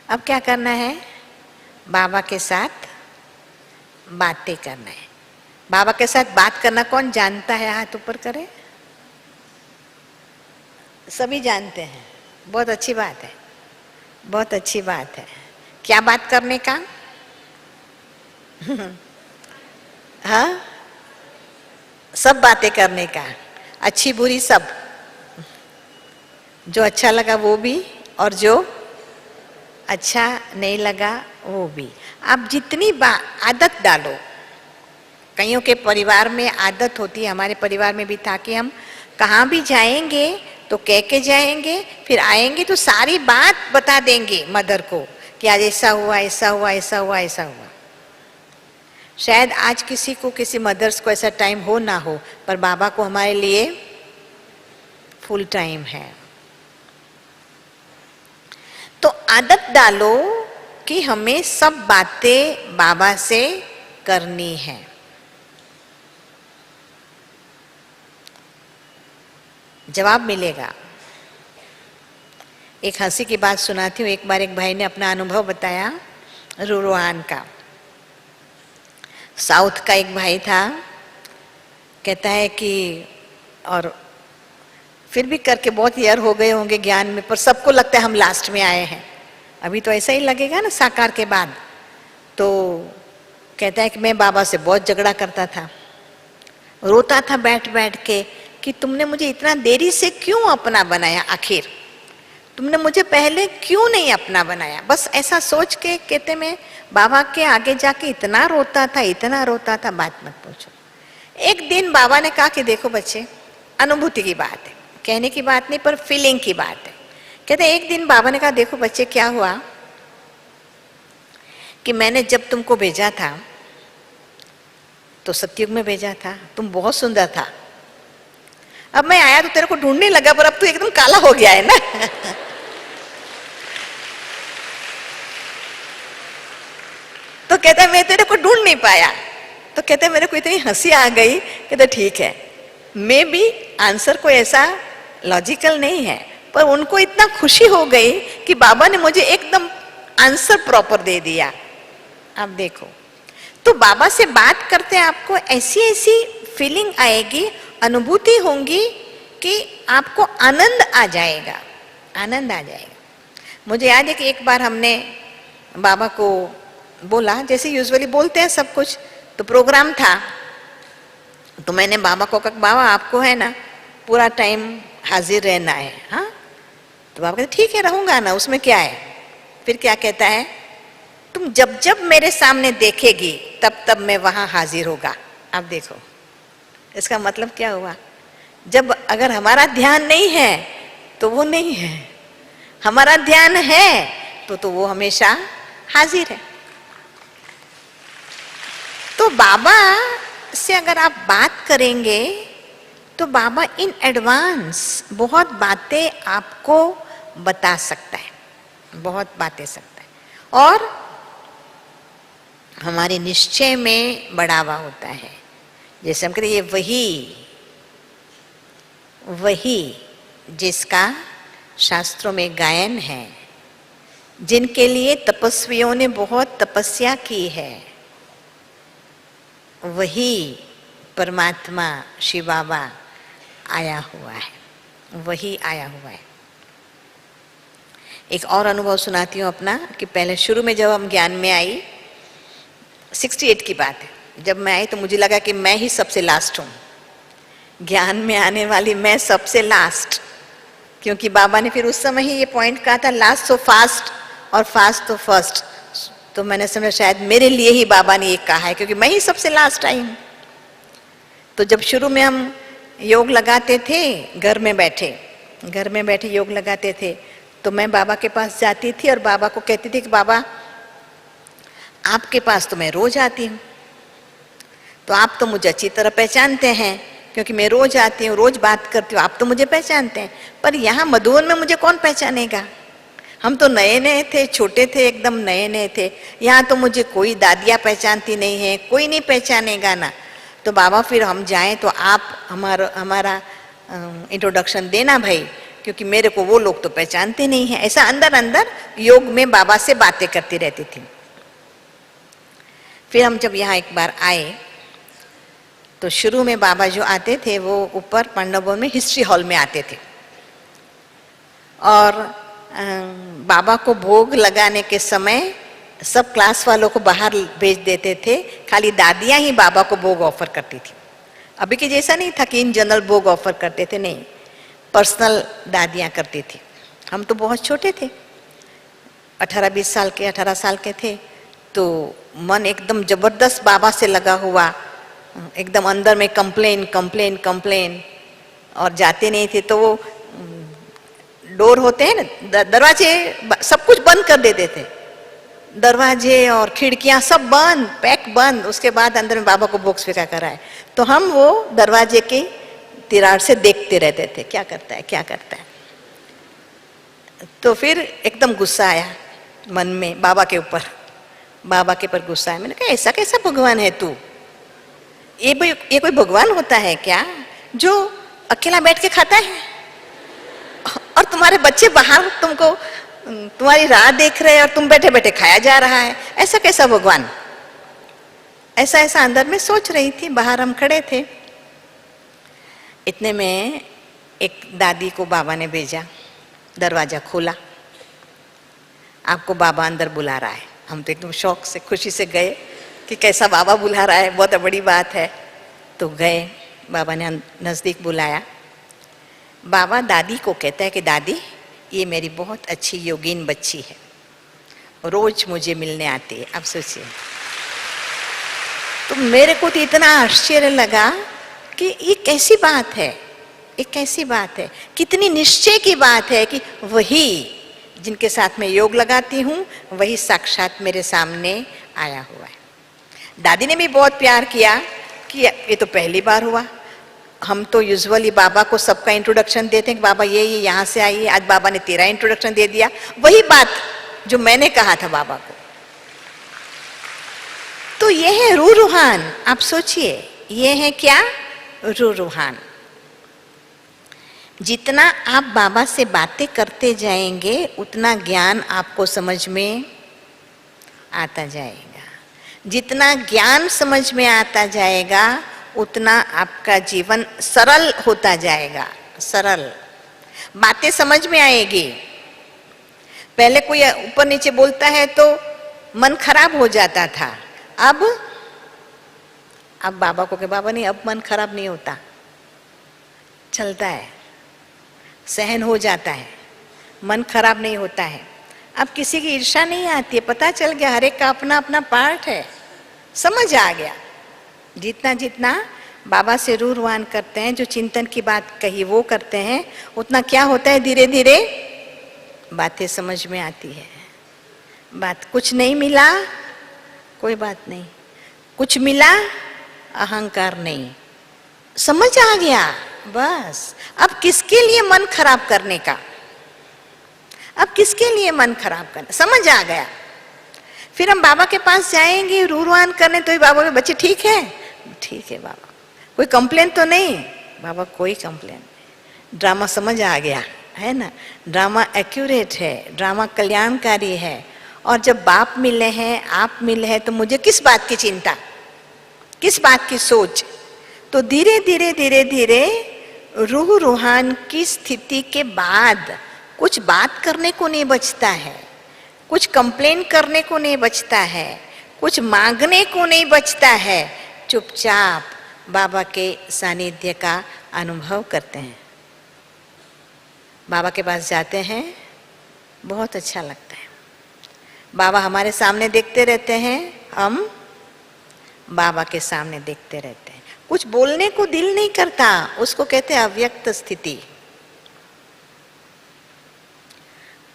अब क्या करना है? बाबा के साथ बातें करना है। बाबा के साथ बात करना कौन जानता है? हाथ ऊपर करे। सभी जानते हैं। बहुत अच्छी बात है, बहुत अच्छी बात है। क्या बात करने का? हाँ, सब बातें करने का, अच्छी बुरी सब। जो अच्छा लगा वो भी, और जो अच्छा नहीं लगा वो भी। आप जितनी आदत डालो, कईयों के परिवार में आदत होती है, हमारे परिवार में भी था कि हम कहाँ भी जाएंगे तो कह के जाएंगे, फिर आएंगे तो सारी बात बता देंगे मदर को कि आज ऐसा हुआ, ऐसा हुआ, ऐसा हुआ, ऐसा हुआ। शायद आज किसी को, किसी मदर्स को ऐसा टाइम हो ना हो, पर बाबा को हमारे लिए फुल टाइम है। तो आदत डालो कि हमें सब बातें बाबा से करनी है। जवाब मिलेगा। एक हंसी की बात सुनाती हूँ। एक बार एक भाई ने अपना अनुभव बताया रूहान का। साउथ का एक भाई था, कहता है कि, और फिर भी करके बहुत ईयर हो गए होंगे ज्ञान में, पर सबको लगता है हम लास्ट में आए हैं। अभी तो ऐसा ही लगेगा ना साकार के बाद। तो कहता है कि मैं बाबा से बहुत झगड़ा करता था, रोता था बैठ बैठ के कि तुमने मुझे इतना देरी से क्यों अपना बनाया, आखिर तुमने मुझे पहले क्यों नहीं अपना बनाया। बस ऐसा सोच के कहते मैं बाबा के आगे जाके इतना रोता था, इतना रोता था, बात मत पूछो। एक दिन बाबा ने कहा कि देखो बच्चे, अनुभूति की बात है, कहने की बात नहीं पर फीलिंग की बात है। कहते एक दिन बाबा ने कहा देखो बच्चे क्या हुआ कि मैंने जब तुमको भेजा था तो सतयुग में भेजा था, तुम बहुत सुंदर था। अब मैं आया तो तेरे को ढूंढने लगा, पर अब तू एकदम काला हो गया है ना। तो कहता है मैं तेरे को ढूंढ नहीं पाया। तो कहते हैं मेरे को इतनी हंसी आ गई। कहते ठीक है, मे भी आंसर कोई ऐसा लॉजिकल नहीं है, पर उनको इतना खुशी हो गई कि बाबा ने मुझे एकदम आंसर प्रॉपर दे दिया। आप देखो, तो बाबा से बात करते हैं आपको ऐसी ऐसी फीलिंग आएगी, अनुभूति होंगी कि आपको आनंद आ जाएगा, आनंद आ जाएगा। मुझे याद है कि एक बार हमने बाबा को बोला, जैसे यूजुअली बोलते हैं सब कुछ, तो प्रोग्राम था, तो मैंने बाबा को कहा बाबा आपको है ना पूरा टाइम हाजिर रहना है। हाँ, तो बाबा कहते ठीक है रहूंगा ना, उसमें क्या है। फिर क्या कहता है, तुम जब जब मेरे सामने देखेगी तब तब मैं वहां हाजिर होगा। आप देखो इसका मतलब क्या हुआ, जब अगर हमारा ध्यान नहीं है तो वो नहीं है, हमारा ध्यान है तो वो हमेशा हाजिर है। तो बाबा से अगर आप बात करेंगे तो बाबा इन एडवांस बहुत बातें आपको बता सकता है, बहुत बातें सकता है, और हमारे निश्चय में बढ़ावा होता है। जैसे हम कहते ये वही जिसका शास्त्रों में गायन है, जिनके लिए तपस्वियों ने बहुत तपस्या की है, वही परमात्मा शिव बाबा आया हुआ है, वही आया हुआ है। एक और अनुभव सुनाती हूँ अपना कि पहले शुरू में जब हम ज्ञान में आई, 68 की बात है, जब मैं आई तो मुझे लगा कि मैं ही सबसे लास्ट हूँ, ज्ञान में आने वाली मैं सबसे लास्ट, क्योंकि बाबा ने फिर उस समय ही ये पॉइंट कहा था लास्ट तो फास्ट और फास्ट तो फर्स्ट। तो मैंने समझा शायद मेरे लिए ही बाबा ने ये कहा है, क्योंकि मैं ही सबसे लास्ट आई हूँ। तो जब शुरू में हम योग लगाते थे, घर में बैठे योग लगाते थे, तो मैं बाबा के पास जाती थी और बाबा को कहती थी कि बाबा आपके पास तो मैं रोज आती हूँ, तो आप तो मुझे अच्छी तरह पहचानते हैं, क्योंकि मैं रोज आती हूँ, रोज बात करती हूँ, आप तो मुझे पहचानते हैं, पर यहाँ मधुबन में मुझे कौन पहचानेगा, हम तो नए नए थे, छोटे थे, एकदम नए नए थे, यहाँ तो मुझे कोई दादियाँ पहचानती नहीं है, कोई नहीं पहचानेगा ना। तो बाबा फिर हम जाएं तो आप हमारा इंट्रोडक्शन देना भाई, क्योंकि मेरे को वो लोग तो पहचानते नहीं हैं। ऐसा अंदर अंदर योग में बाबा से बातें करती रहती थी। फिर हम जब यहाँ एक बार आए तो शुरू में बाबा जो आते थे वो ऊपर पांडव भवन में हिस्ट्री हॉल में आते थे, और बाबा को भोग लगाने के समय सब क्लास वालों को बाहर भेज देते थे, खाली दादियाँ ही बाबा को भोग ऑफर करती थी। अभी के जैसा नहीं था कि इन जनरल भोग ऑफर करते थे, नहीं, पर्सनल दादियाँ करती थी। हम तो बहुत छोटे थे, 18-20 साल के, 18 साल के थे, तो मन एकदम जबरदस्त बाबा से लगा हुआ, एकदम अंदर में कंप्लेन, और जाते नहीं थे। तो वो डोर होते हैं ना, दरवाजे सब कुछ बंद कर देते थे, दरवाजे और खिड़कियां सब बंद, पैक बंद, उसके बाद अंदर में बाबा को भोग स्वीकार कराए। तो हम वो दरवाजे की तिराड़ से देखते रहते थे, क्या करता है। तो फिर एकदम गुस्सा आया मन में बाबा के ऊपर गुस्सा आया। मैंने कहा ऐसा कैसा भगवान है तू, ये कोई भगवान होता है क्या जो अकेला बैठ के खाता है, और तुम्हारे बच्चे बाहर तुमको तुम्हारी राह देख रहे हैं और तुम बैठे बैठे खाया जा रहा है, ऐसा कैसा भगवान। ऐसा ऐसा अंदर में सोच रही थी। बाहर हम खड़े थे, इतने में एक दादी को बाबा ने भेजा, दरवाजा खोला, आपको बाबा अंदर बुला रहा है। हम तो एकदम शौक से खुशी से गए कि कैसा बाबा बुला रहा है, बहुत बड़ी बात है। तो गए, बाबा ने नज़दीक बुलाया। बाबा दादी को कहता है कि दादी, ये मेरी बहुत अच्छी योगीन बच्ची है, रोज मुझे मिलने आती है। अब सोचिए, तो मेरे को तो इतना आश्चर्य लगा कि ये कैसी बात है, ये कैसी बात है, कितनी निश्चय की बात है कि वही जिनके साथ मैं योग लगाती हूँ वही साक्षात मेरे सामने आया हुआ है। दादी ने भी बहुत प्यार किया कि ये तो पहली बार हुआ। हम तो यूजुअली बाबा को सबका इंट्रोडक्शन देते हैं कि बाबा ये यहाँ से आई है, आज बाबा ने तेरा इंट्रोडक्शन दे दिया। वही बात जो मैंने कहा था बाबा को। तो ये है रूह रूहान। आप सोचिए, ये है क्या? रूह रूहान। जितना आप बाबा से बातें करते जाएंगे उतना ज्ञान आपको समझ में आता जाएगा। जितना ज्ञान समझ में आता जाएगा उतना आपका जीवन सरल होता जाएगा। सरल बातें समझ में आएगी। पहले कोई ऊपर नीचे बोलता है तो मन खराब हो जाता था। अब बाबा को कहे, बाबा नहीं, अब मन खराब नहीं होता, चलता है, सहन हो जाता है, मन खराब नहीं होता है। अब किसी की ईर्ष्या नहीं आती है, पता चल गया हर एक का अपना अपना पार्ट है, समझ आ गया। जितना जितना बाबा से रूह रूहान करते हैं, जो चिंतन की बात कही वो करते हैं, उतना क्या होता है, धीरे धीरे बातें समझ में आती है। बात कुछ नहीं मिला कोई बात नहीं, कुछ मिला अहंकार नहीं, समझ आ गया बस। अब किसके लिए मन खराब करने का, अब किसके लिए मन खराब करना, समझ आ गया। फिर हम बाबा के पास जाएंगे रूह रूहान करने, तो ही बाबा के बच्चे ठीक है, ठीक है बाबा, कोई कंप्लेन तो नहीं? बाबा कोई कंप्लेन नहीं। ड्रामा समझ आ गया है ना, ड्रामा एक्यूरेट है, ड्रामा कल्याणकारी है। और जब बाप मिले हैं, आप मिले हैं, तो मुझे किस बात की चिंता, किस बात की सोच? तो धीरे धीरे धीरे धीरे रूह रूहान की स्थिति के बाद कुछ बात करने को नहीं बचता है, कुछ कंप्लेन करने को नहीं बचता है, कुछ मांगने को नहीं बचता है। चुपचाप बाबा के सानिध्य का अनुभव करते हैं। बाबा के पास जाते हैं, बहुत अच्छा लगता है। बाबा हमारे सामने देखते रहते हैं, हम बाबा के सामने देखते रहते हैं। कुछ बोलने को दिल नहीं करता, उसको कहते हैं अव्यक्त स्थिति।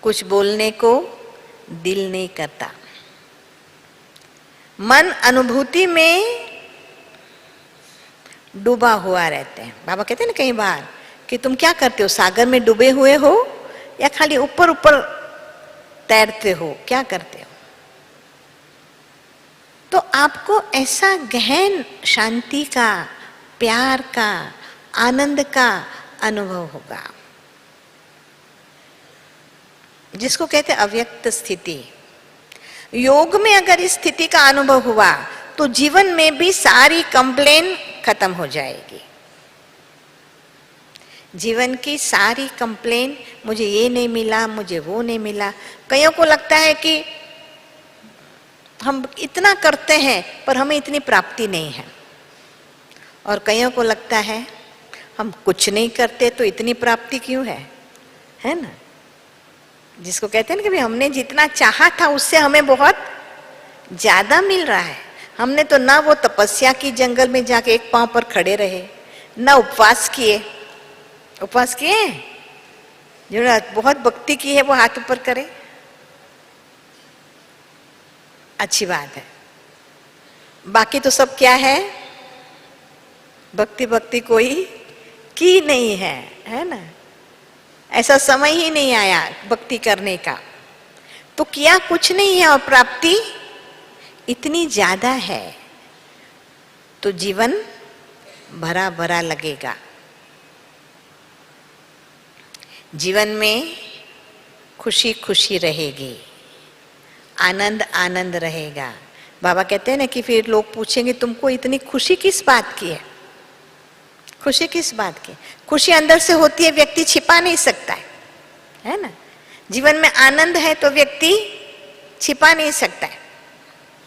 कुछ बोलने को दिल नहीं करता, मन अनुभूति में डूबा हुआ रहते हैं। बाबा कहते हैं ना कई बार कि तुम क्या करते हो, सागर में डूबे हुए हो या खाली ऊपर ऊपर तैरते हो, क्या करते हो? तो आपको ऐसा गहन शांति का, प्यार का, आनंद का अनुभव होगा, जिसको कहते हैं अव्यक्त स्थिति। योग में अगर इस स्थिति का अनुभव हुआ तो जीवन में भी सारी कंप्लेन खत्म हो जाएगी। जीवन की सारी कंप्लेन, मुझे ये नहीं मिला, मुझे वो नहीं मिला। कईयों को लगता है कि हम इतना करते हैं पर हमें इतनी प्राप्ति नहीं है, और कईयों को लगता है हम कुछ नहीं करते तो इतनी प्राप्ति क्यों है ना। जिसको कहते हैं ना कि हमने जितना चाहा था उससे हमें बहुत ज्यादा मिल रहा है। हमने तो ना वो तपस्या की, जंगल में जाके एक पांव पर खड़े रहे, ना उपवास किए। उपवास किए, जो बहुत भक्ति की है वो हाथ ऊपर करे, अच्छी बात है। बाकी तो सब क्या है, भक्ति भक्ति कोई की नहीं है ना। ऐसा समय ही नहीं आया भक्ति करने का, तो किया कुछ नहीं है और प्राप्ति इतनी ज्यादा है, तो जीवन भरा भरा लगेगा। जीवन में खुशी खुशी रहेगी, आनंद आनंद रहेगा, बाबा कहते हैं ना कि फिर लोग पूछेंगे तुमको इतनी खुशी किस बात की है, खुशी किस बात की? खुशी अंदर से होती है, व्यक्ति छिपा नहीं सकता है ना। जीवन में आनंद है तो व्यक्ति छिपा नहीं सकता है,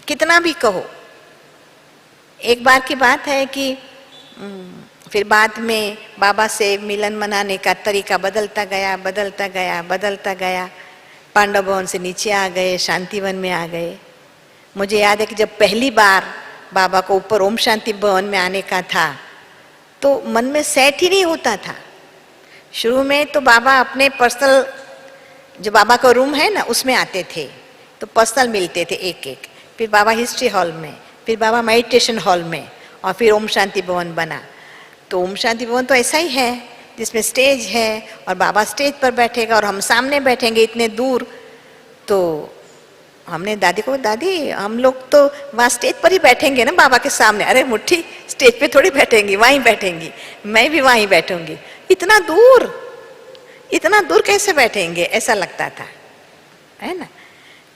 कितना भी कहो। एक बार की बात है कि फिर बाद में बाबा से मिलन मनाने का तरीका बदलता गया, बदलता गया, बदलता गया। पांडव भवन से नीचे आ गए, शांतिवन में आ गए। मुझे याद है कि जब पहली बार बाबा को ऊपर ओम शांति भवन में आने का था तो मन में सेट ही नहीं होता था। शुरू में तो बाबा अपने पर्सनल, जो बाबा का रूम है ना, उसमें आते थे तो पर्सनल मिलते थे एक एक। फिर बाबा हिस्ट्री हॉल में, फिर बाबा मेडिटेशन हॉल में, और फिर ओम शांति भवन बना। तो ओम शांति भवन तो ऐसा ही है जिसमें स्टेज है और बाबा स्टेज पर बैठेगा और हम सामने बैठेंगे इतने दूर। तो हमने दादी को, दादी हम लोग तो वहाँ स्टेज पर ही बैठेंगे ना बाबा के सामने। अरे मुट्ठी, स्टेज पे थोड़ी बैठेंगी, वहीं बैठेंगी, मैं भी वहीं बैठूंगी। इतना दूर कैसे बैठेंगे, ऐसा लगता था, है ना।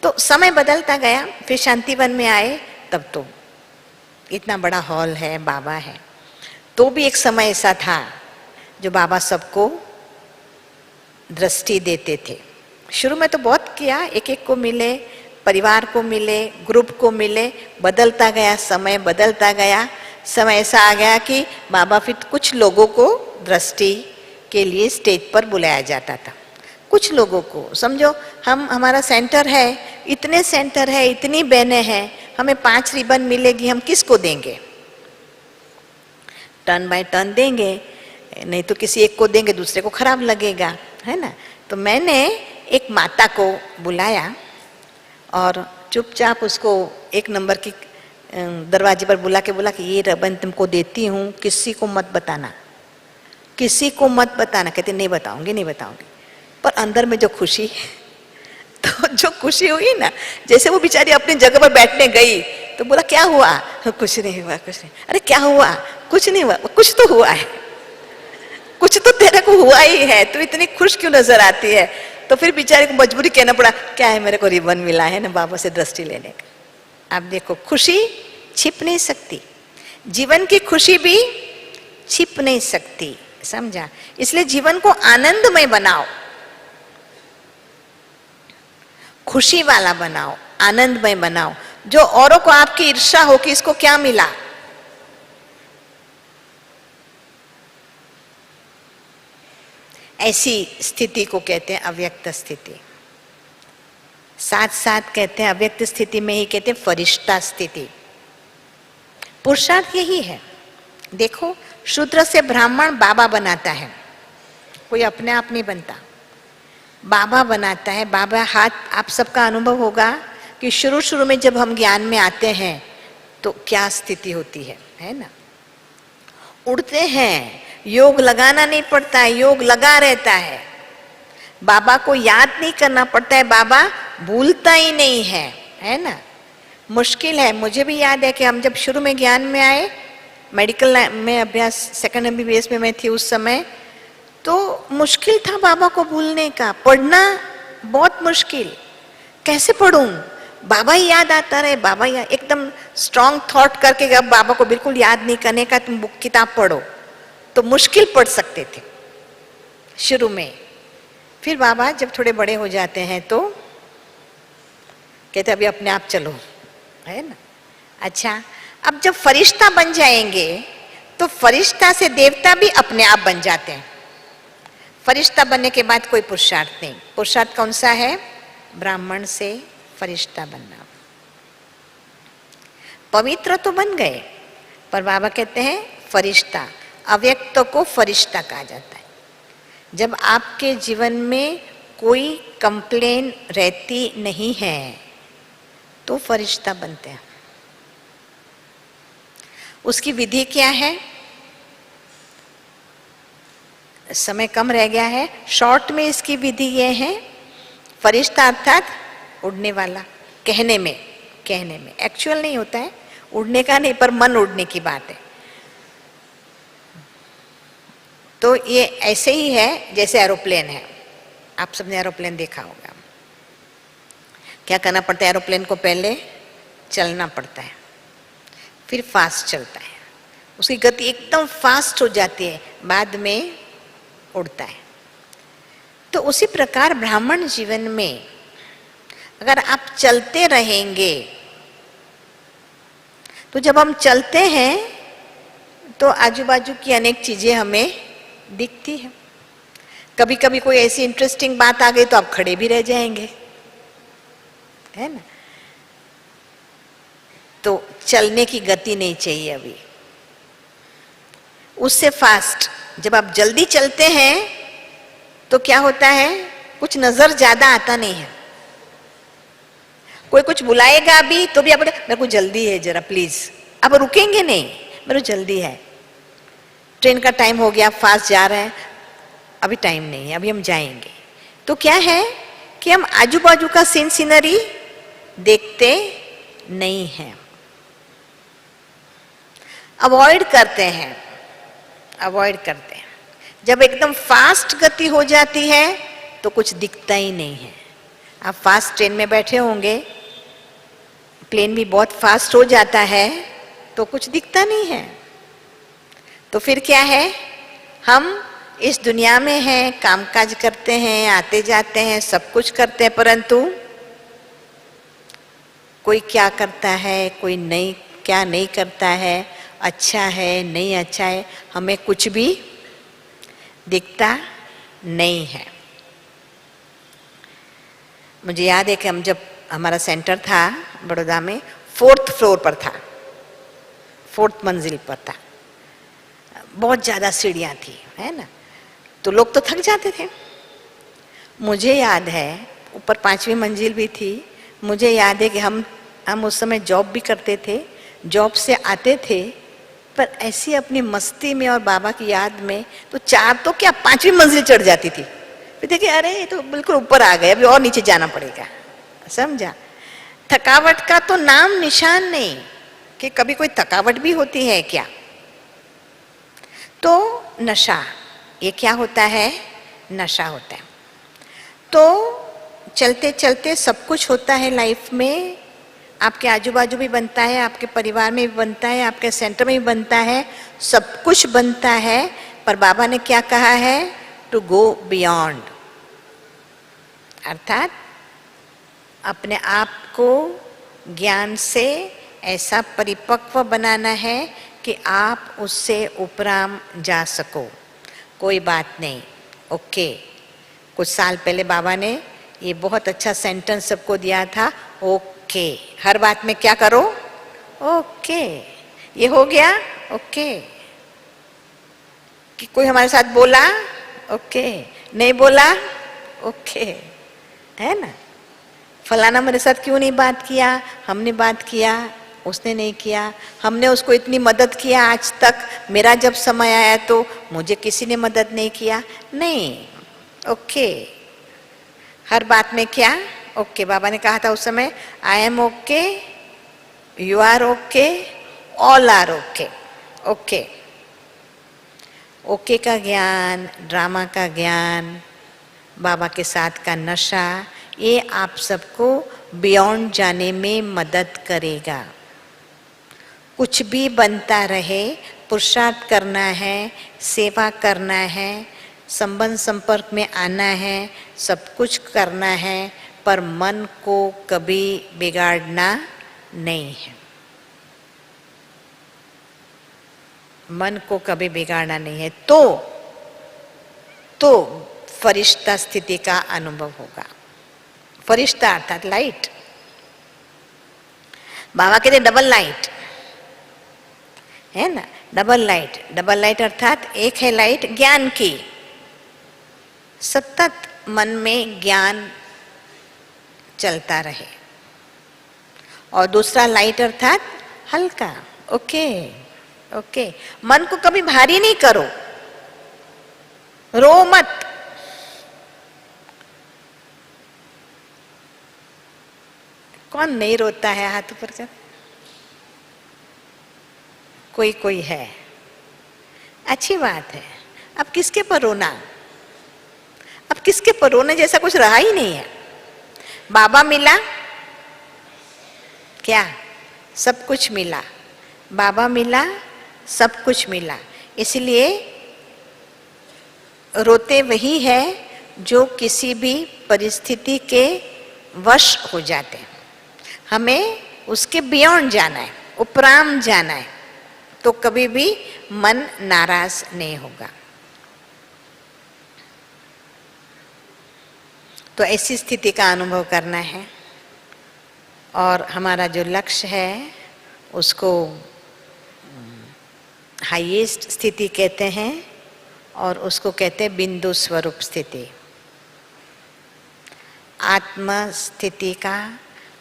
तो समय बदलता गया, फिर शांतिवन में आए तब तो इतना बड़ा हॉल है, बाबा है। तो भी एक समय ऐसा था जो बाबा सबको दृष्टि देते थे। शुरू में तो बहुत किया, एक एक को मिले, परिवार को मिले, ग्रुप को मिले, बदलता गया, समय बदलता गया। समय ऐसा आ गया कि बाबा फिर कुछ लोगों को दृष्टि के लिए स्टेज पर बुलाया जाता था। कुछ लोगों को, समझो हमारा सेंटर है, इतने सेंटर है, इतनी बहनें हैं, हमें 5 रिबन मिलेगी, हम किसको देंगे? टर्न बाय टर्न देंगे, नहीं तो किसी एक को देंगे, दूसरे को खराब लगेगा, है ना। तो मैंने एक माता को बुलाया और चुपचाप उसको 1 नंबर की दरवाजे पर बुला के ये रिबन तुमको देती हूँ, किसी को मत बताना, किसी को मत बताना। कहते नहीं बताऊंगी, नहीं बताऊंगी। पर अंदर में जो खुशी, तो जो खुशी हुई ना, जैसे वो बेचारी अपनी जगह पर बैठने गई तो बोला क्या हुआ? कुछ नहीं हुआ, कुछ नहीं। अरे क्या हुआ? कुछ नहीं हुआ। कुछ तो हुआ है, कुछ तो तेरे को हुआ ही है, तू इतनी खुश क्यों नजर आती है? तो फिर बेचारे को मजबूरी कहना पड़ा, क्या है, मेरे को रिबन मिला है ना बाबा से दृष्टि लेने का। आप देखो, खुशी छिप नहीं सकती, जीवन की खुशी भी छिप नहीं सकती, समझा। इसलिए जीवन को आनंदमय बनाओ, खुशी वाला बनाओ, आनंदमय बनाओ। जो औरों को आपकी ईर्ष्या हो कि इसको क्या मिला, ऐसी स्थिति को कहते हैं अव्यक्त स्थिति। साथ साथ कहते हैं अव्यक्त स्थिति में ही कहते हैं फरिश्ता स्थिति। पुरुषार्थ यही है। देखो, शूद्र से ब्राह्मण बाबा बनाता है, कोई अपने आप नहीं बनता, बाबा बनाता है। बाबा हाथ, आप सबका अनुभव होगा कि शुरू शुरू में जब हम ज्ञान में आते हैं तो क्या स्थिति होती है ना। उड़ते हैं, योग लगाना नहीं पड़ता है, योग लगा रहता है। बाबा को याद नहीं करना पड़ता है, बाबा भूलता ही नहीं है ना। मुश्किल है। मुझे भी याद है कि हम जब शुरू में ज्ञान में आए, मेडिकल में अभ्यास, सेकंड MBBS में मैं थी उस समय, तो मुश्किल था बाबा को भूलने का, पढ़ना बहुत मुश्किल। कैसे पढ़ूं, बाबा ही याद आता रहे, बाबा ही एकदम स्ट्रॉन्ग थॉट करके, अब बाबा को बिल्कुल याद नहीं करने का, तुम बुक किताब पढ़ो, तो मुश्किल पढ़ सकते थे शुरू में। फिर बाबा जब थोड़े बड़े हो जाते हैं तो कहते अभी अपने आप चलो, है ना। अच्छा, अब जब फरिश्ता बन जाएंगे तो फरिश्ता से देवता भी अपने आप बन जाते हैं। फरिश्ता बनने के बाद कोई पुरुषार्थ नहीं। पुरुषार्थ कौन सा है? ब्राह्मण से फरिश्ता बनना। पवित्र तो बन गए, पर बाबा कहते हैं फरिश्ता, अव्यक्त को फरिश्ता कहा जाता है। जब आपके जीवन में कोई कंप्लेन रहती नहीं है तो फरिश्ता बनते हैं। उसकी विधि क्या है? समय कम रह गया है, शॉर्ट में इसकी विधि ये है। फरिश्ता अर्थात उड़ने वाला, कहने में एक्चुअल नहीं होता है, उड़ने का नहीं, पर मन उड़ने की बात है। तो ये ऐसे ही है जैसे एरोप्लेन है। आप सबने एरोप्लेन देखा होगा। क्या करना पड़ता है एरोप्लेन को? पहले चलना पड़ता है, फिर फास्ट चलता है, उसकी गति एकदम फास्ट हो जाती है, बाद में उड़ता है। तो उसी प्रकार ब्राह्मण जीवन में अगर आप चलते रहेंगे, तो जब हम चलते हैं तो आजू बाजू की अनेक चीजें हमें दिखती है। कभी कभी कोई ऐसी इंटरेस्टिंग बात आ गई तो आप खड़े भी रह जाएंगे, है ना। तो चलने की गति नहीं चाहिए अभी, उससे फास्ट। जब आप जल्दी चलते हैं तो क्या होता है, कुछ नजर ज्यादा आता नहीं है। कोई कुछ बुलाएगा भी तो भी आप मेरे को जल्दी है जरा प्लीज, अब रुकेंगे नहीं, मेरे को जल्दी है, ट्रेन का टाइम हो गया, फास्ट जा रहे हैं, अभी टाइम नहीं है, अभी हम जाएंगे। तो क्या है कि हम आजू बाजू का सीनरी देखते नहीं हैं, अवॉइड करते हैं, अवॉइड करते हैं। जब एकदम फास्ट गति हो जाती है तो कुछ दिखता ही नहीं है। आप फास्ट ट्रेन में बैठे होंगे, प्लेन भी बहुत फास्ट हो जाता है तो कुछ दिखता नहीं है। तो फिर क्या है, हम इस दुनिया में हैं, कामकाज करते हैं, आते जाते हैं, सब कुछ करते हैं, परंतु कोई क्या करता है, कोई नहीं क्या नहीं करता है, अच्छा है नहीं अच्छा है, हमें कुछ भी दिखता नहीं है। मुझे याद है कि हम जब हमारा सेंटर था बड़ौदा में, 4th फ्लोर पर था, 4th मंजिल पर था, बहुत ज्यादा सीढ़ियां थी, है ना, तो लोग तो थक जाते थे। मुझे याद है ऊपर 5वीं मंजिल भी थी, मुझे याद है कि हम उस समय जॉब भी करते थे, जॉब से आते थे, पर ऐसी अपनी मस्ती में और बाबा की याद में तो 4 तो क्या 5वीं मंजिल चढ़ जाती थी। फिर देखिए अरे ये तो बिल्कुल ऊपर आ गए, अभी और नीचे जाना पड़ेगा, समझा। थकावट का तो नाम निशान नहीं, कि कभी कोई थकावट भी होती है क्या। तो नशा, ये क्या होता है, नशा होता है। तो चलते चलते सब कुछ होता है लाइफ में, आपके आजू बाजू भी बनता है, आपके परिवार में भी बनता है, आपके सेंटर में भी बनता है, सब कुछ बनता है। पर बाबा ने क्या कहा है, टू गो बियॉन्ड, अर्थात अपने आप को ज्ञान से ऐसा परिपक्व बनाना है कि आप उससे उपराम जा सको। कोई बात नहीं, ओके। कुछ साल पहले बाबा ने ये बहुत अच्छा सेंटेंस सबको दिया था, ओके। हर बात में क्या करो, ओके। ये हो गया, ओके। कि कोई हमारे साथ बोला, ओके, नहीं बोला, ओके, है ना। फलाना मेरे साथ क्यों नहीं बात किया, हमने बात किया, उसने नहीं किया, हमने उसको इतनी मदद किया आज तक, मेरा जब समय आया तो मुझे किसी ने मदद नहीं किया, नहीं, ओके। हर बात में क्या, ओके। बाबा ने कहा था उस समय, I am okay, you are okay, all are okay, okay. Okay का ज्ञान, ड्रामा का ज्ञान, बाबा के साथ का नशा, ये आप सबको बियॉन्ड जाने में मदद करेगा। कुछ भी बनता रहे, पुरुषार्थ करना है, सेवा करना है, संबंध संपर्क में आना है, सब कुछ करना है, पर मन को कभी बिगाड़ना नहीं है। मन को कभी बिगाड़ना नहीं है, तो फरिश्ता स्थिति का अनुभव होगा। फरिश्ता अर्थात लाइट, बाबा कहते डबल लाइट, है ना, डबल लाइट। डबल लाइट अर्थात एक है लाइट ज्ञान की, सतत मन में ज्ञान चलता रहे, और दूसरा लाइट अर्थात हल्का, ओके, ओके। मन को कभी भारी नहीं करो, रो मत। कौन नहीं रोता है, हाथ ऊपर कर। कोई कोई है, अच्छी बात है। अब किसके पर रोना, अब किसके पर रोने जैसा कुछ रहा ही नहीं है। बाबा मिला क्या, सब कुछ मिला, बाबा मिला, सब कुछ मिला। इसलिए रोते वही है जो किसी भी परिस्थिति के वश हो जाते हैं। हमें उसके बियॉन्ड जाना है, उपराम जाना है, तो कभी भी मन नाराज नहीं होगा। तो ऐसी स्थिति का अनुभव करना है और हमारा जो लक्ष्य है उसको हाईएस्ट स्थिति कहते हैं और उसको कहते हैं बिंदु स्वरूप स्थिति। आत्म स्थिति का,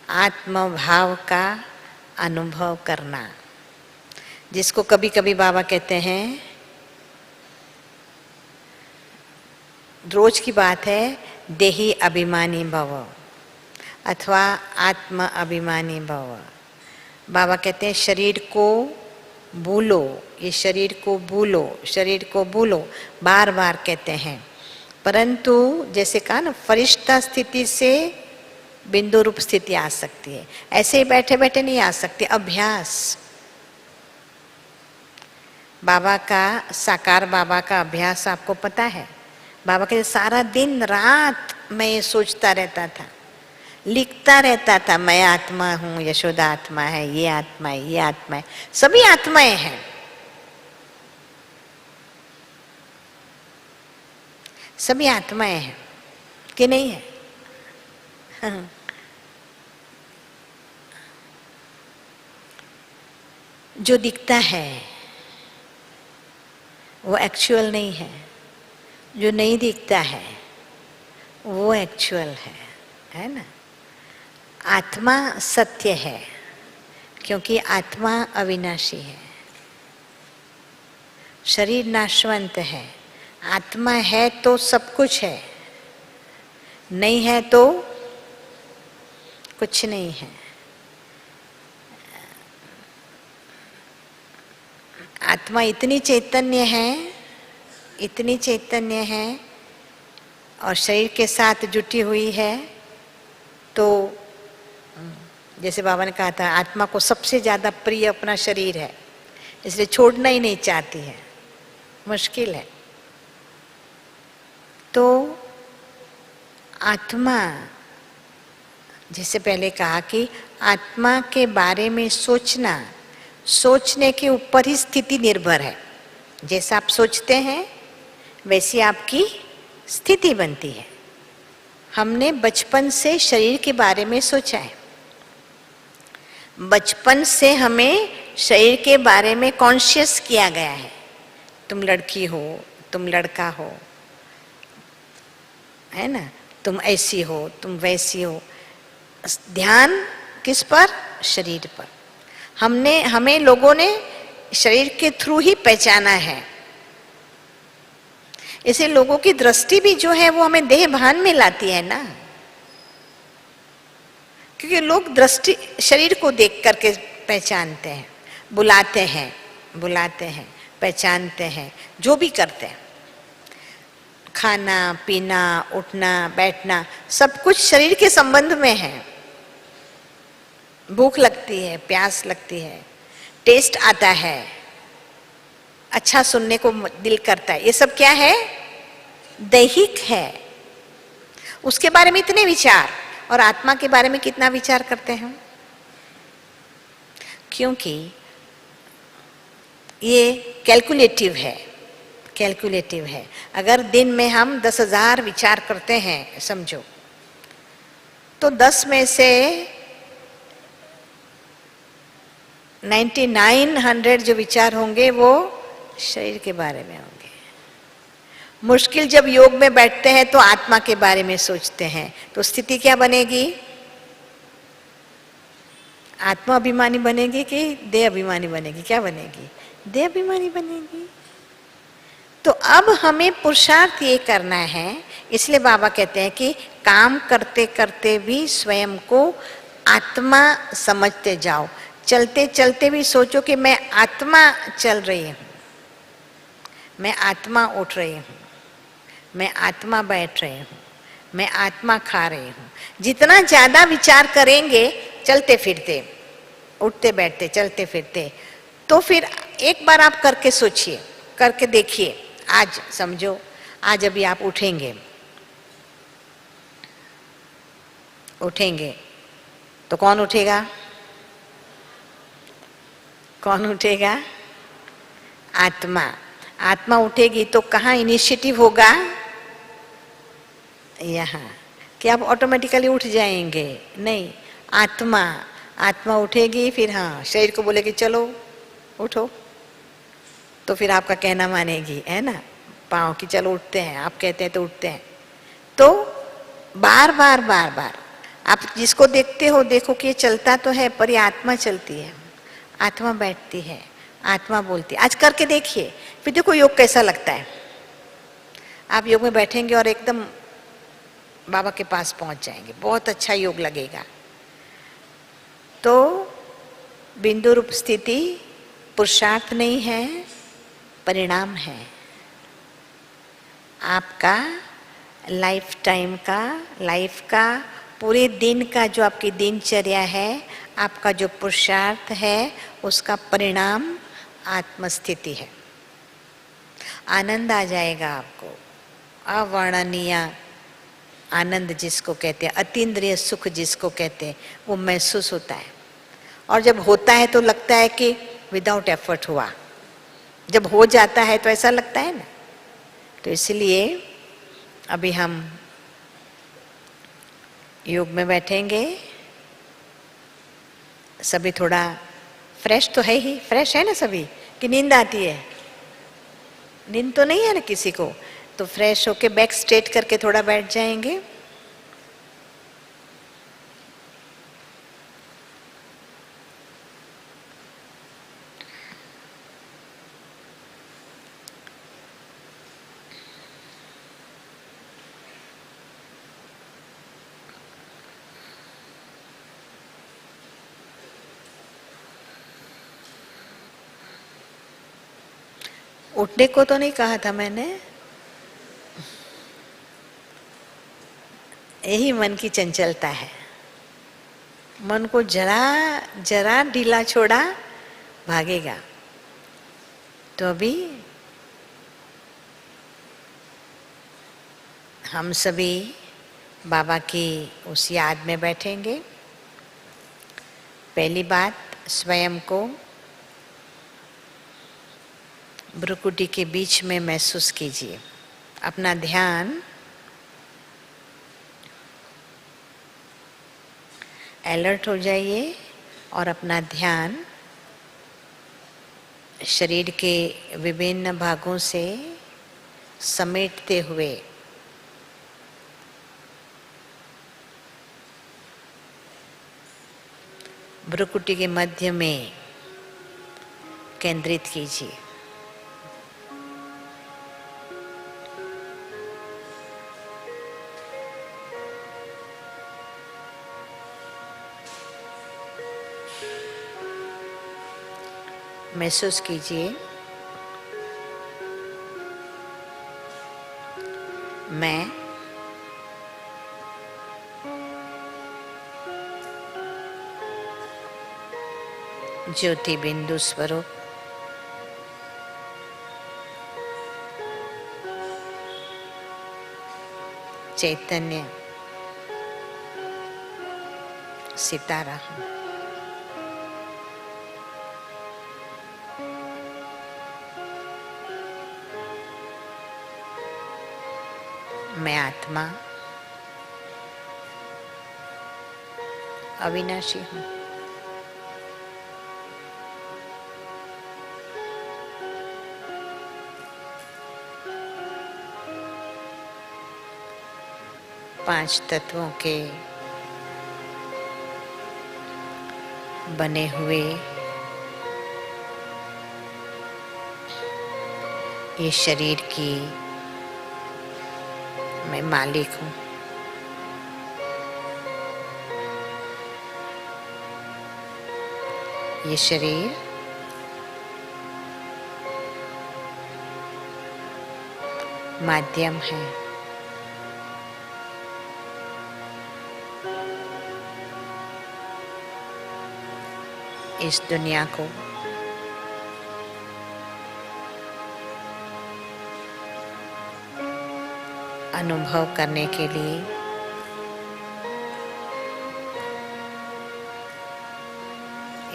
आत्म भाव का अनुभव करना, जिसको कभी कभी बाबा कहते हैं, रोज की बात है, देही अभिमानी भव अथवा आत्म अभिमानी भव। बाबा कहते हैं शरीर को भूलो, ये शरीर को भूलो, शरीर को भूलो, बार बार कहते हैं। परंतु जैसे कहा ना, फरिश्ता स्थिति से बिंदु रूप स्थिति आ सकती है, ऐसे ही बैठे बैठे नहीं आ सकती। अभ्यास, बाबा का, साकार बाबा का अभ्यास आपको पता है। बाबा के सारा दिन रात मैं ये सोचता रहता था, लिखता रहता था, मैं आत्मा हूँ, यशोदा आत्मा है, ये आत्मा है, ये आत्मा है, सभी आत्माएं हैं। सभी आत्माएं हैं कि नहीं है? जो दिखता है वो एक्चुअल नहीं है, जो नहीं दिखता है वो एक्चुअल है ना? आत्मा सत्य है क्योंकि आत्मा अविनाशी है, शरीर नाशवंत है। आत्मा है तो सब कुछ है, नहीं है तो कुछ नहीं है। आत्मा इतनी चैतन्य है, इतनी चैतन्य है और शरीर के साथ जुटी हुई है। तो जैसे बाबा ने कहा था, आत्मा को सबसे ज्यादा प्रिय अपना शरीर है, इसलिए छोड़ना ही नहीं चाहती है, मुश्किल है। तो आत्मा, जैसे पहले कहा कि आत्मा के बारे में सोचना, सोचने के ऊपर ही स्थिति निर्भर है। जैसा आप सोचते हैं वैसी आपकी स्थिति बनती है। हमने बचपन से शरीर के बारे में सोचा है, बचपन से हमें शरीर के बारे में कॉन्शियस किया गया है। तुम लड़की हो, तुम लड़का हो, है ना, तुम ऐसी हो, तुम वैसी हो। ध्यान किस पर? शरीर पर। हमें लोगों ने शरीर के थ्रू ही पहचाना है। इसे लोगों की दृष्टि भी जो है वो हमें देह भान में लाती है ना, क्योंकि लोग दृष्टि शरीर को देख करके पहचानते हैं, बुलाते हैं, पहचानते हैं, जो भी करते हैं। खाना पीना, उठना बैठना, सब कुछ शरीर के संबंध में है। भूख लगती है, प्यास लगती है, टेस्ट आता है, अच्छा सुनने को दिल करता है, ये सब क्या है? दैहिक है। उसके बारे में इतने विचार, और आत्मा के बारे में कितना विचार करते हैं? क्योंकि ये कैलकुलेटिव है, कैलकुलेटिव है। अगर दिन में हम 10,000 विचार करते हैं समझो, तो 10 में से 9900 जो विचार होंगे वो शरीर के बारे में होंगे। मुश्किल जब योग में बैठते हैं तो आत्मा के बारे में सोचते हैं, तो स्थिति क्या बनेगी? आत्मा अभिमानी बनेगी कि देह अभिमानी बनेगी? क्या बनेगी? देह अभिमानी बनेगी। तो अब हमें पुरुषार्थ ये करना है। इसलिए बाबा कहते हैं कि काम करते करते भी स्वयं को आत्मा समझते जाओ। चलते चलते भी सोचो कि मैं आत्मा चल रही हूँ, मैं आत्मा उठ रही हूँ, मैं आत्मा बैठ रही हूँ, मैं आत्मा खा रही हूँ। जितना ज्यादा विचार करेंगे चलते फिरते, उठते बैठते चलते फिरते। तो फिर एक बार आप करके सोचिए, करके देखिए। आज समझो, आज अभी आप उठेंगे, उठेंगे तो कौन उठेगा? कौन उठेगा? आत्मा। आत्मा उठेगी तो कहाँ इनिशिएटिव होगा? यहाँ। कि आप ऑटोमेटिकली उठ जाएंगे? नहीं, आत्मा, आत्मा उठेगी, फिर हाँ शरीर को बोलेगी चलो उठो, तो फिर आपका कहना मानेगी, है ना? पाँव की चलो उठते हैं, आप कहते हैं तो उठते हैं। तो बार बार बार बार आप जिसको देखते हो, देखो कि ये चलता तो है पर ये आत्मा चलती है, आत्मा बैठती है, आत्मा बोलती है। आज करके देखिए, फिर देखो योग कैसा लगता है। आप योग में बैठेंगे और एकदम बाबा के पास पहुंच जाएंगे, बहुत अच्छा योग लगेगा। तो बिंदु रूप स्थिति पुरुषार्थ नहीं है, परिणाम है। आपका लाइफ टाइम का, लाइफ का, पूरे दिन का जो आपकी दिनचर्या है, आपका जो पुरुषार्थ है, उसका परिणाम आत्मस्थिति है। आनंद आ जाएगा आपको, अवर्णनीय आनंद जिसको कहते हैं, अतीन्द्रिय सुख जिसको कहते हैं, वो महसूस होता है। और जब होता है तो लगता है कि विदाउट एफर्ट हुआ, जब हो जाता है तो ऐसा लगता है ना। तो इसलिए अभी हम योग में बैठेंगे, सभी थोड़ा फ्रेश तो है ही, फ्रेश है ना सभी, कि नींद आती है? नींद तो नहीं है ना किसी को, तो फ्रेश होके बैक स्ट्रेट करके थोड़ा बैठ जाएंगे। उठने को तो नहीं कहा था मैंने, यही मन की चंचलता है। मन को जरा जरा ढीला छोड़ा भागेगा। तो अभी हम सभी बाबा की उस याद में बैठेंगे। पहली बात, स्वयं को भ्रुकुटी के बीच में महसूस कीजिए। अपना ध्यान अलर्ट हो जाइए और अपना ध्यान शरीर के विभिन्न भागों से समेटते हुए भ्रुकुटी के मध्य में केंद्रित कीजिए। महसूस कीजिए, मैं ज्योति बिंदु स्वरूप चैतन्य सितारा हूँ। मैं आत्मा अविनाशी हूँ। पांच तत्वों के बने हुए ये शरीर की मैं मालिक हूँ। ये शरीर माध्यम है। इस दुनिया को अनुभव करने के लिए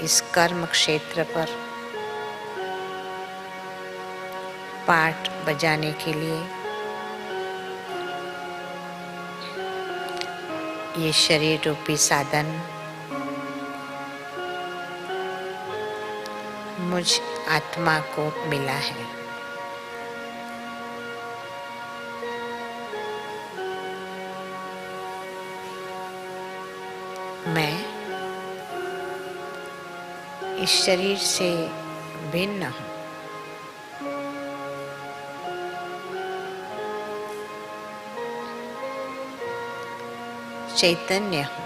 इस कर्म क्षेत्र पर पाठ बजाने के लिए ये शरीर रूपी साधन मुझ आत्मा को मिला है। मैं इस शरीर से भिन्न हूँ। चैतन्य हूँ।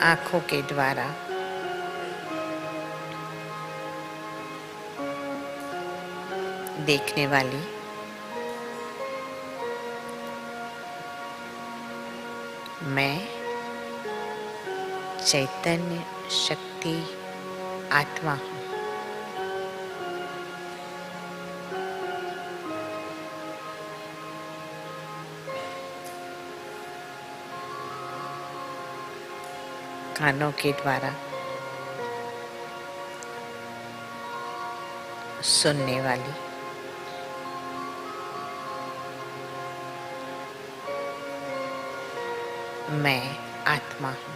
आँखों के द्वारा देखने वाली मैं चैतन्य शक्ति आत्मा हूँ। कानों के द्वारा सुनने वाली मैं आत्मा हूँ।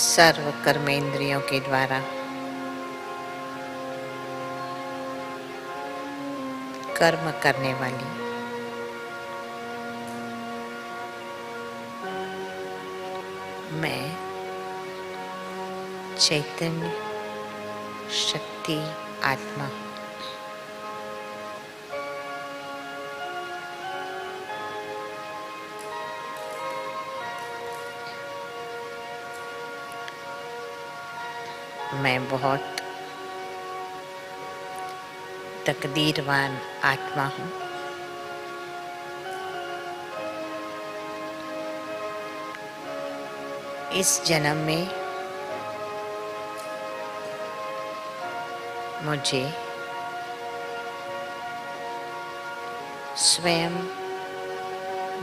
सर्व कर्मेंद्रियों के द्वारा कर्म करने वाली मैं चैतन्य शक्ति आत्मा हूँ। मैं बहुत तकदीरवान आत्मा हूँ। इस जन्म में मुझे स्वयं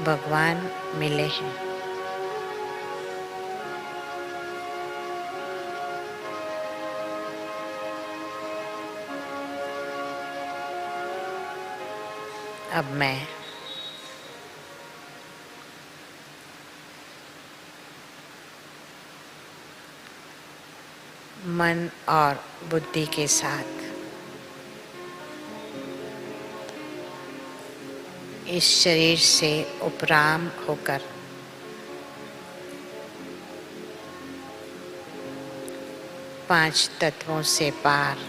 भगवान मिले हैं। अब मैं मन और बुद्धि के साथ इस शरीर से उपराम होकर पांच तत्वों से पार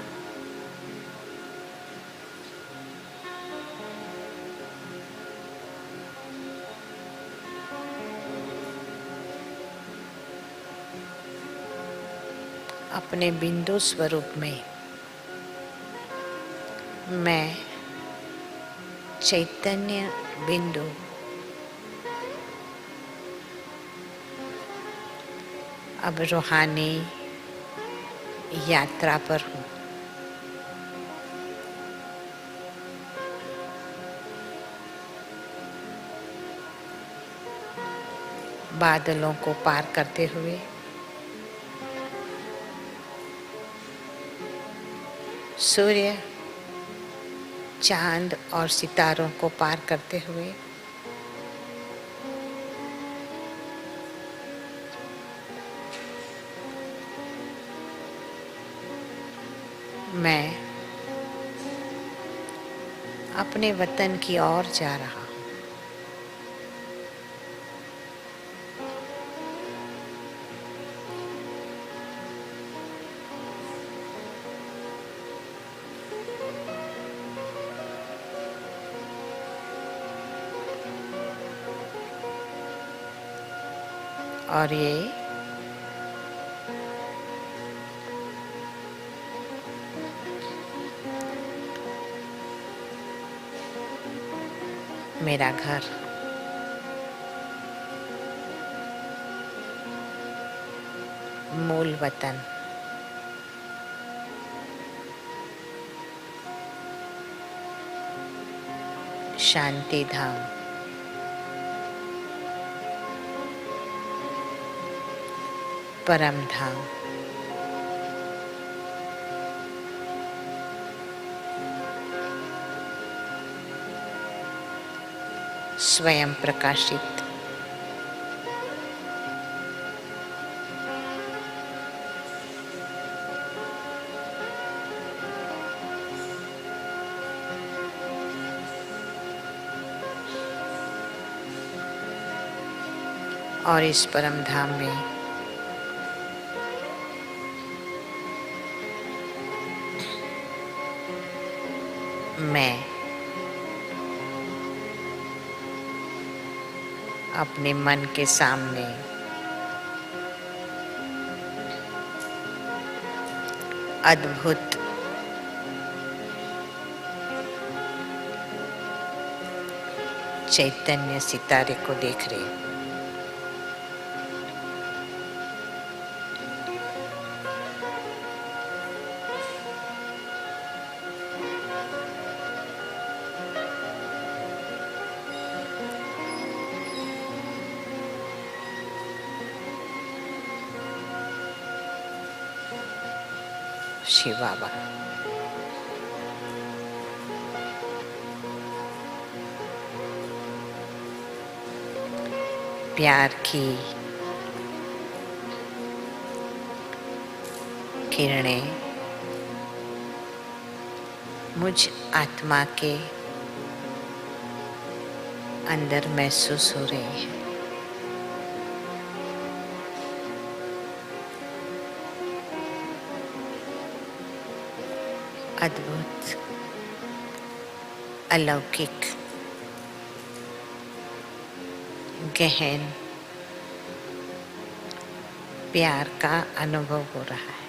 अपने बिंदु स्वरूप में मैं चैतन्य बिंदु अब रूहानी यात्रा पर हूँ। बादलों को पार करते हुए सूर्य, चांद और सितारों को पार करते हुए मैं अपने वतन की ओर जा रहा हूँ। और ये मेरा घर, मूल वतन, शांति धाम, परम धाम, स्वयं प्रकाशित, और इस परम धाम में मैं अपने मन के सामने अद्भुत चैतन्य सितारे को देख रही हूँ। शिव बाबा, प्यार की किरणें मुझ आत्मा के अंदर महसूस हो रही है। अद्भुत, अलौकिक, गहन प्यार का अनुभव हो रहा है।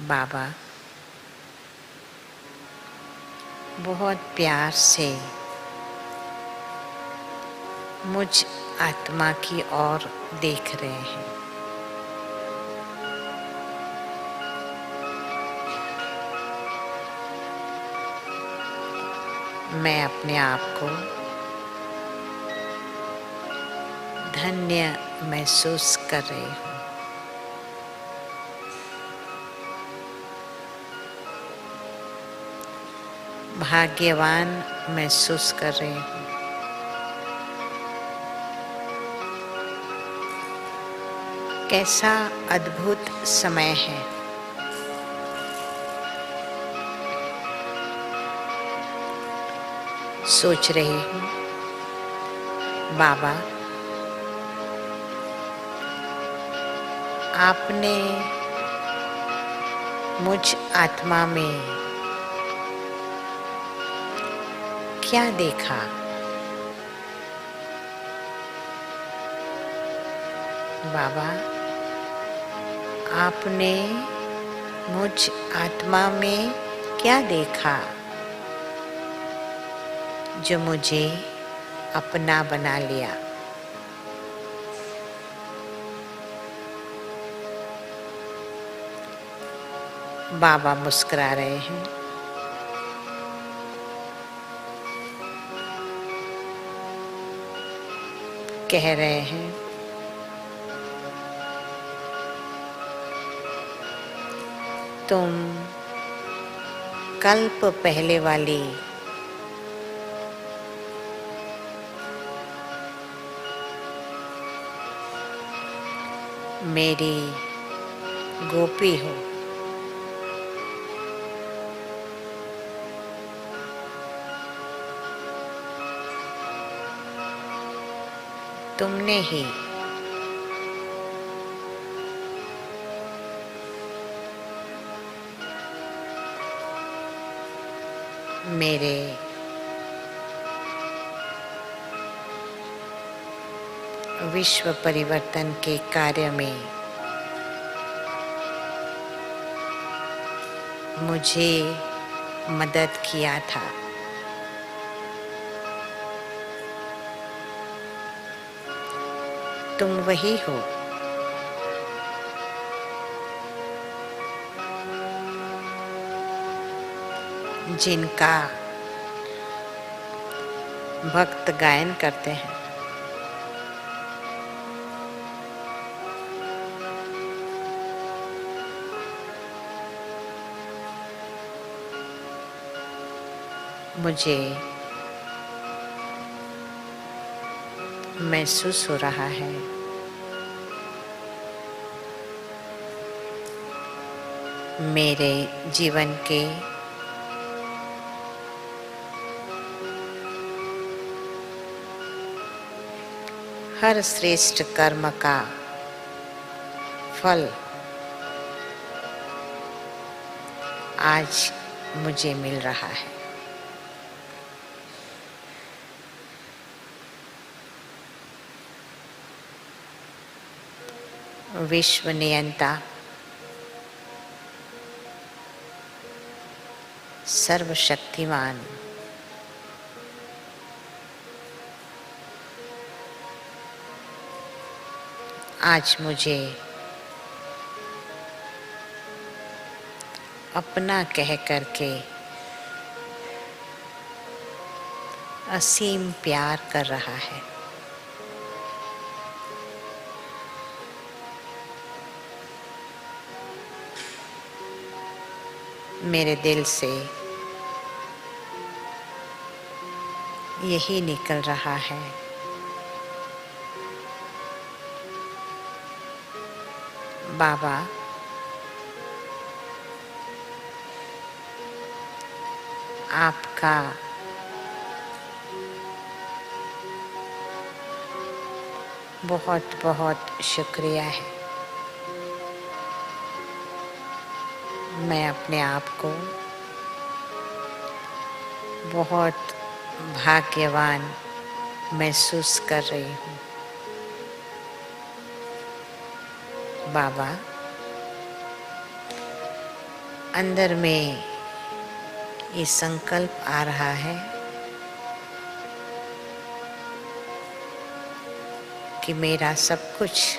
बाबा बहुत प्यार से मुझ आत्मा की ओर देख रहे हैं। मैं अपने आप को धन्य महसूस कर रही हूँ। भाग्यवान महसूस कर रही हूँ। कैसा अद्भुत समय है। सोच रही हूँ, बाबा आपने मुझ आत्मा में क्या देखा? बाबा आपने मुझ आत्मा में क्या देखा जो मुझे अपना बना लिया? बाबा मुस्कुरा रहे हैं। कह रहे हैं, तुम कल्प पहले वाली मेरी गोपी हो। तुमने ही मेरे विश्व परिवर्तन के कार्य में मुझे मदद किया था, तुम वही हो जिनका भक्त गायन करते हैं। मुझे महसूस हो रहा है मेरे जीवन के हर श्रेष्ठ कर्म का फल आज मुझे मिल रहा है। विश्व नियंता, सर्वशक्तिमान, आज मुझे अपना कह करके असीम प्यार कर रहा है। मेरे दिल से यही निकल रहा है, बाबा आपका बहुत बहुत शुक्रिया है। मैं अपने आप को बहुत भाग्यवान महसूस कर रही हूँ। बाबा, अंदर में ये संकल्प आ रहा है कि मेरा सब कुछ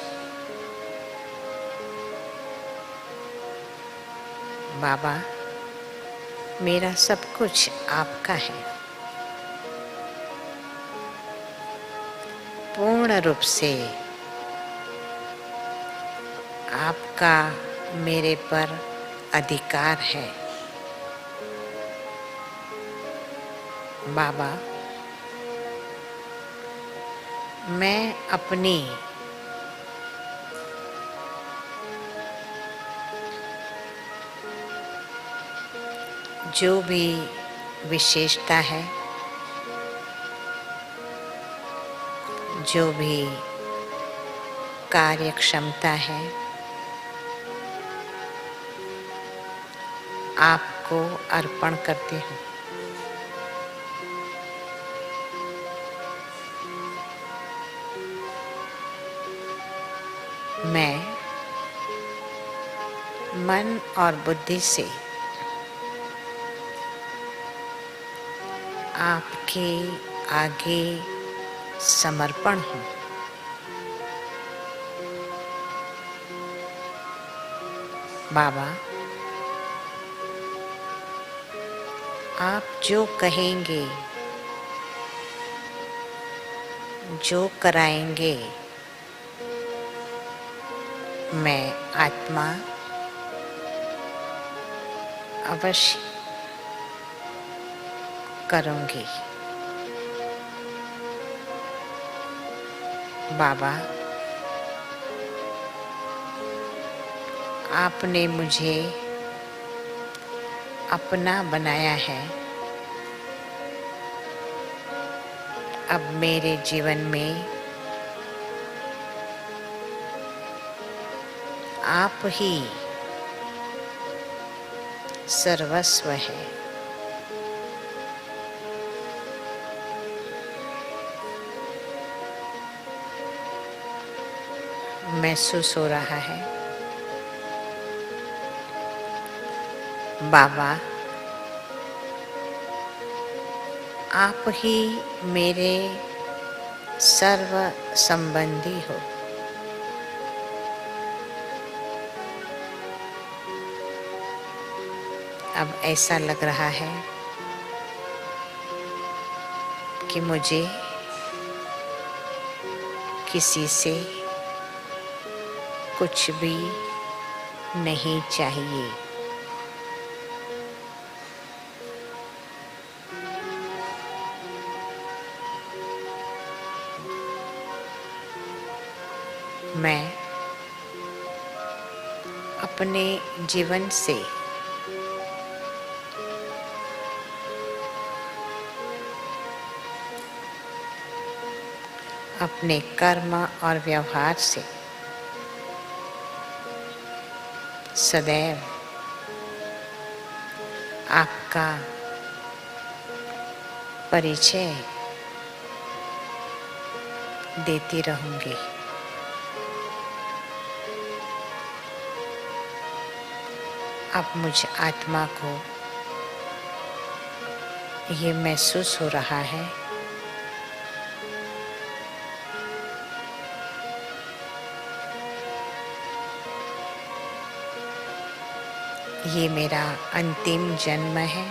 बाबा, मेरा सब कुछ आपका है। पूर्ण रूप से आपका मेरे पर अधिकार है। बाबा, मैं अपनी जो भी विशेषता है, जो भी कार्य क्षमता है, आपको अर्पण करती हूँ। मैं मन और बुद्धि से आपके आगे समर्पण हूँ। बाबा, आप जो कहेंगे, जो कराएंगे, मैं आत्मा अवश्य करूँगी। बाबा, आपने मुझे अपना बनाया है। अब मेरे जीवन में आप ही सर्वस्व है। महसूस हो रहा है बाबा, आप ही मेरे सर्व संबंधी हो। अब ऐसा लग रहा है कि मुझे किसी से कुछ भी नहीं चाहिए। मैं अपने जीवन से अपने कर्म और व्यवहार से सदैव आपका परिचय देती रहूंगी। अब मुझ आत्मा को ये महसूस हो रहा है ये मेरा अंतिम जन्म है।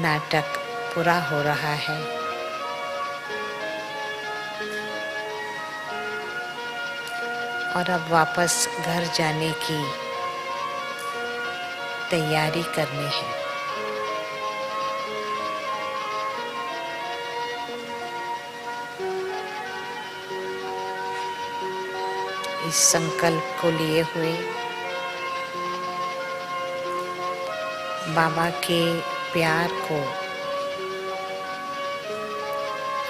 नाटक पूरा हो रहा है। और अब वापस घर जाने की तैयारी करनी है। इस संकल्प को लिए हुए बाबा के प्यार को,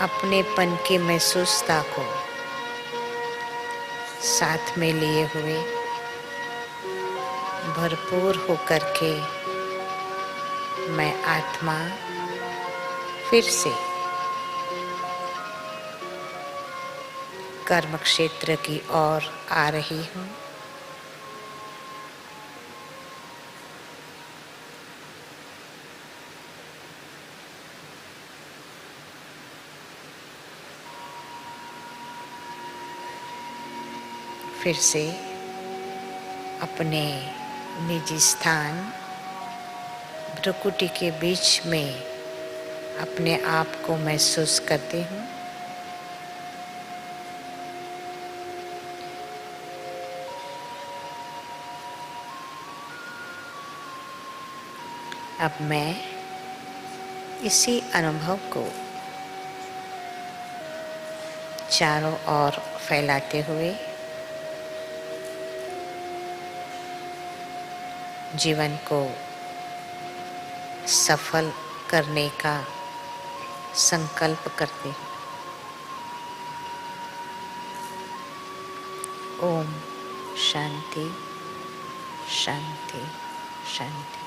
अपनेपन की महसूसता को साथ में लिए हुए भरपूर होकर के मैं आत्मा फिर से कर्म क्षेत्र की ओर आ रही हूँ। फिर से अपने निजी स्थान भ्रुकुटी के बीच में अपने आप को महसूस करती हूँ। अब मैं इसी अनुभव को चारों ओर फैलाते हुए जीवन को सफल करने का संकल्प करती हूँ। ओम शांति शांति शांति।